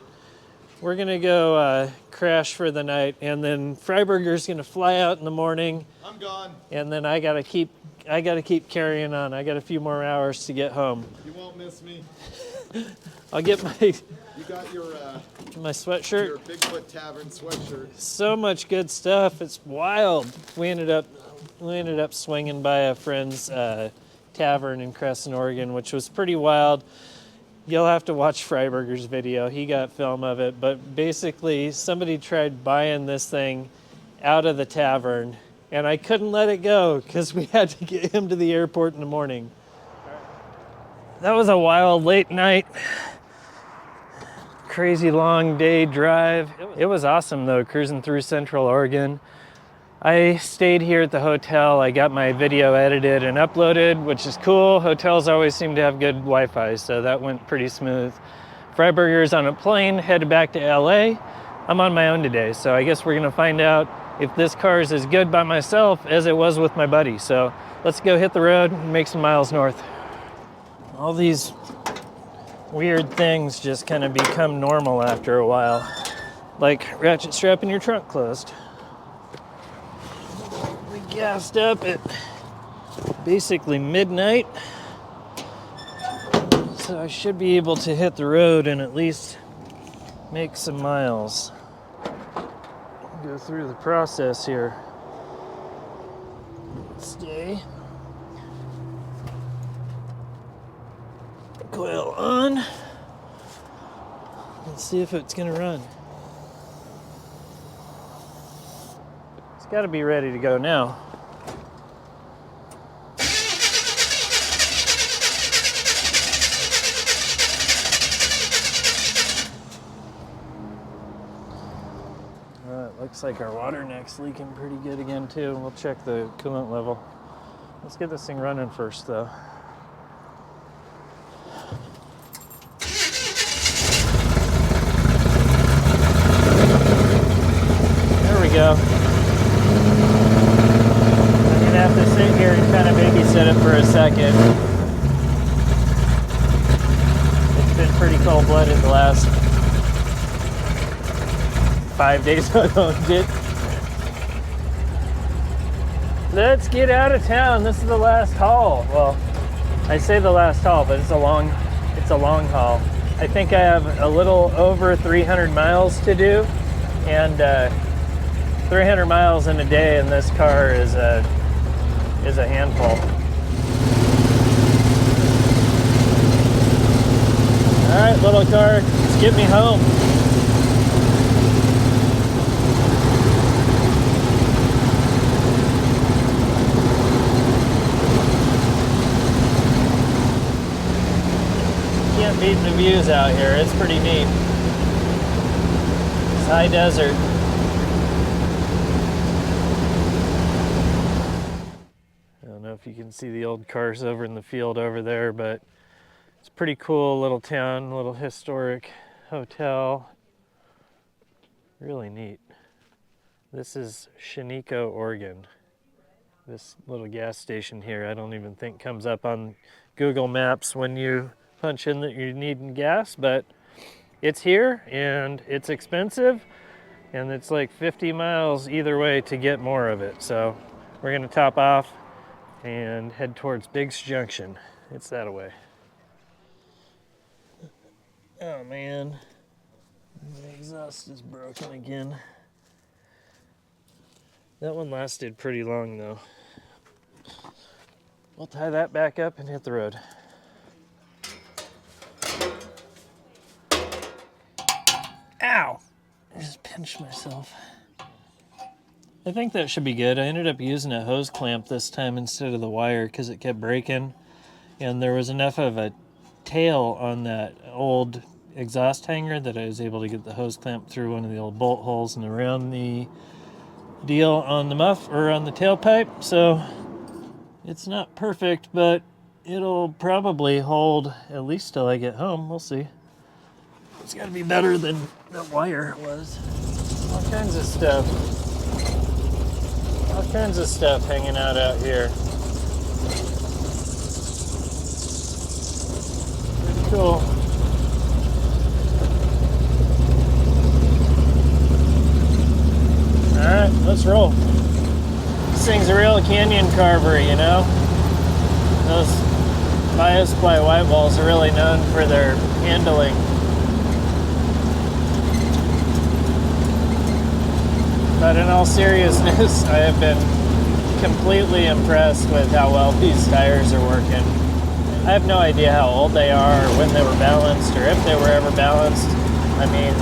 We're gonna go crash for the night, and then Freiburger's gonna fly out in the morning. I'm gone. And then I gotta keep carrying on. I got a few more hours to get home. You won't miss me. I'll get my You got your sweatshirt. Bigfoot Tavern sweatshirt. So much good stuff. It's wild. We ended up swinging by a friend's tavern in Crescent, Oregon, which was pretty wild. You'll have to watch Freiburger's video. He got film of it, but basically somebody tried buying this thing out of the tavern, and I couldn't let it go because we had to get him to the airport in the morning. That was a wild late night. Crazy long day drive. It was awesome though, cruising through Central Oregon. I stayed here at the hotel. I got my video edited and uploaded, which is cool. Hotels always seem to have good Wi-Fi, so that went pretty smooth. Freiburger's on a plane, headed back to LA. I'm on my own today, so I guess we're gonna find out if this car is as good by myself as it was with my buddy. So let's go hit the road and make some miles north. All these weird things just kind of become normal after a while, like ratchet strapping your trunk closed. We gassed up at basically midnight, so I should be able to hit the road and at least make some miles. Go through the process here. Stay. Coil on. Let's see if it's gonna run. It's gotta be ready to go now. Looks like our water neck's leaking pretty good again too. We'll check the coolant level. Let's get this thing running first though. There we go. I'm gonna have to sit here and kind of babysit it for a second. It's been pretty cold-blooded the last 5 days I owned it. Let's get out of town. This is the last haul. Well, I say the last haul, but it's a long haul. I think I have a little over 300 miles to do, and 300 miles in a day in this car is a handful. All right, little car, let's get me home. Can't beat the views out here. It's pretty neat. It's high desert. I don't know if you can see the old cars over in the field over there, but it's a pretty cool little town, little historic hotel. Really neat. This is Sheniko, Oregon. This little gas station here, I don't even think comes up on Google Maps when you punch in that you're needing gas, but it's here and it's expensive, and it's like 50 miles either way to get more of it. So we're gonna top off and head towards Biggs Junction. It's that away. Oh man, the exhaust is broken again. That one lasted pretty long though. We'll tie that back up and hit the road. Ow! I just pinched myself. I think that should be good. I ended up using a hose clamp this time instead of the wire because it kept breaking. And there was enough of a tail on that old exhaust hanger that I was able to get the hose clamp through one of the old bolt holes and around the deal on the muff or on the tailpipe. So it's not perfect, but it'll probably hold at least till I get home. We'll see. It's got to be better than the wire was. All kinds of stuff. kinds of stuff hanging out here. Pretty cool. Alright, let's roll. This thing's a real canyon carver, you know? Those bias-ply whitewalls are really known for their handling. But in all seriousness, I have been completely impressed with how well these tires are working. I have no idea how old they are, or when they were balanced, or if they were ever balanced. I mean,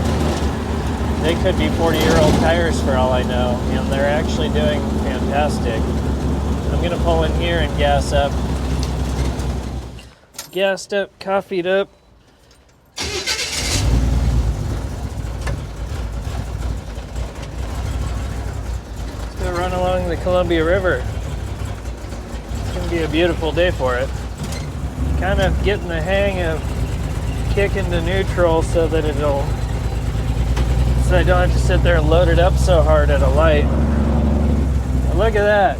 they could be 40-year-old tires for all I know, and they're actually doing fantastic. I'm gonna pull in here and gas up. Gassed up, coffeeed up. Let's go run along the Columbia River. It's gonna be a beautiful day for it. Kind of getting the hang of kicking to neutral so that I don't have to sit there and load it up so hard at a light. But look at that.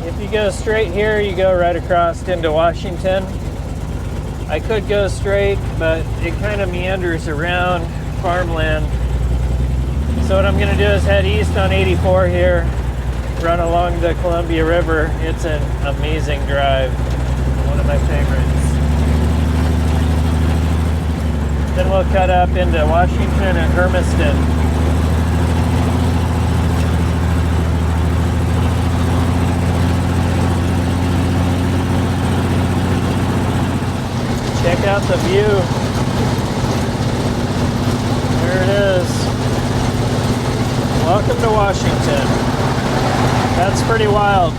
If you go straight here, you go right across into Washington. I could go straight, but it kind of meanders around farmland. So what I'm gonna do is head east on 84 here, run along the Columbia River. It's an amazing drive, one of my favorites. Then we'll cut up into Washington and Hermiston. Check out the view. There it is. Welcome to Washington. That's pretty wild.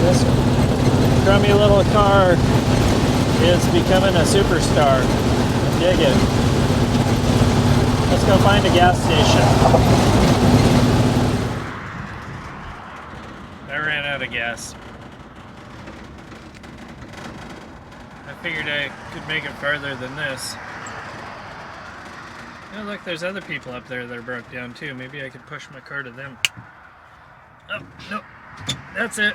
This crummy little car is becoming a superstar. I dig it. Let's go find a gas station. I ran out of gas. I figured I could make it farther than this. Oh look, there's other people up there that are broke down too. Maybe I could push my car to them. Oh, nope. That's it.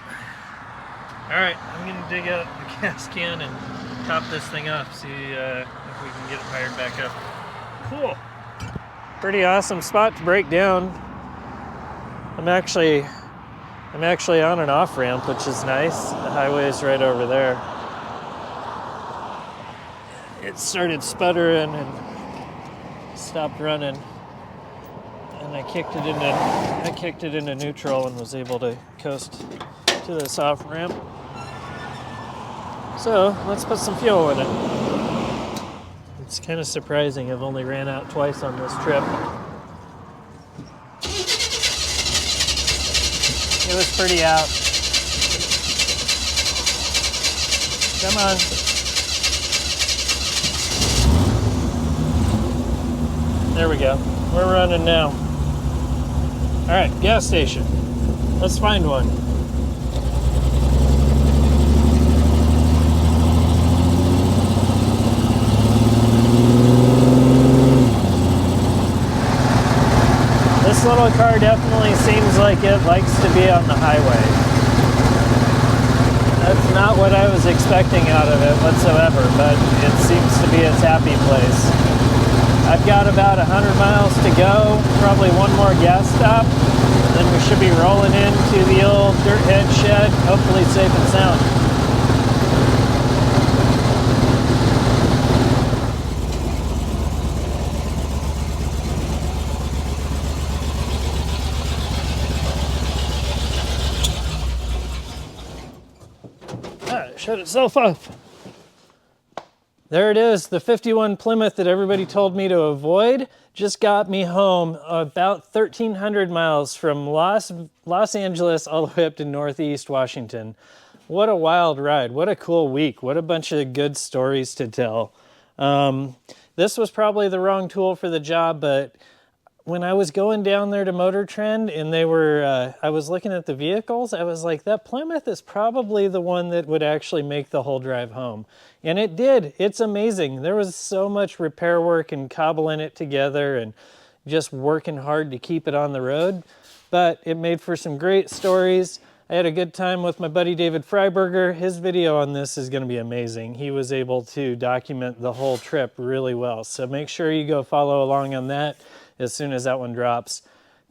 Alright, I'm gonna dig out the gas can and top this thing off, see if we can get it fired back up. Cool. Pretty awesome spot to break down. I'm actually on an off ramp, which is nice. The highway is right over there. It started sputtering and stopped running, and I kicked it into neutral and was able to coast to this off ramp. So let's put some fuel in it. It's kind of surprising. I've only ran out twice on this trip. It was pretty out. Come on. There we go. We're running now. All right, gas station. Let's find one. This little car definitely seems like it likes to be on the highway. That's not what I was expecting out of it whatsoever, but it seems to be its happy place. I've got about 100 miles to go, probably one more gas stop, then we should be rolling into the old Dirtrhead shed, hopefully safe and sound. Shut itself off. There it is, the 51 Plymouth that everybody told me to avoid just got me home about 1,300 miles from Los Angeles all the way up to Northeast Washington. What a wild ride. What a cool week. What a bunch of good stories to tell. This was probably the wrong tool for the job, but when I was going down there to Motortrend and I was looking at the vehicles, I was like, that Plymouth is probably the one that would actually make the whole drive home. And it did. It's amazing. There was so much repair work and cobbling it together and just working hard to keep it on the road. but it made for some great stories. I had a good time with my buddy David Freiberger. His video on this is gonna be amazing. He was able to document the whole trip really well. So make sure you go follow along on that as soon as that one drops.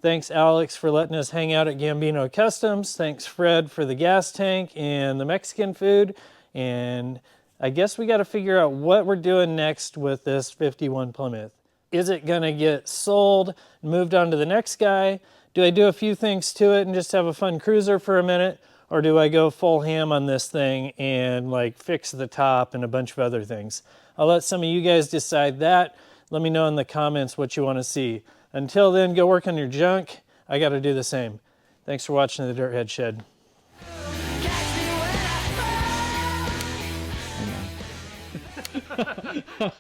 Thanks Alex for letting us hang out at Gambino Kustoms. Thanks Fred for the gas tank and the Mexican food. And I guess we gotta figure out what we're doing next with this 51 Plymouth. Is it gonna get sold, moved on to the next guy? Do I do a few things to it and just have a fun cruiser for a minute? Or do I go full ham on this thing and like fix the top and a bunch of other things? I'll let some of you guys decide that. Let me know in the comments what you want to see. Until then, go work on your junk. I got to do the same. Thanks for watching the Dirtrhead Shed. Catch me when I fall.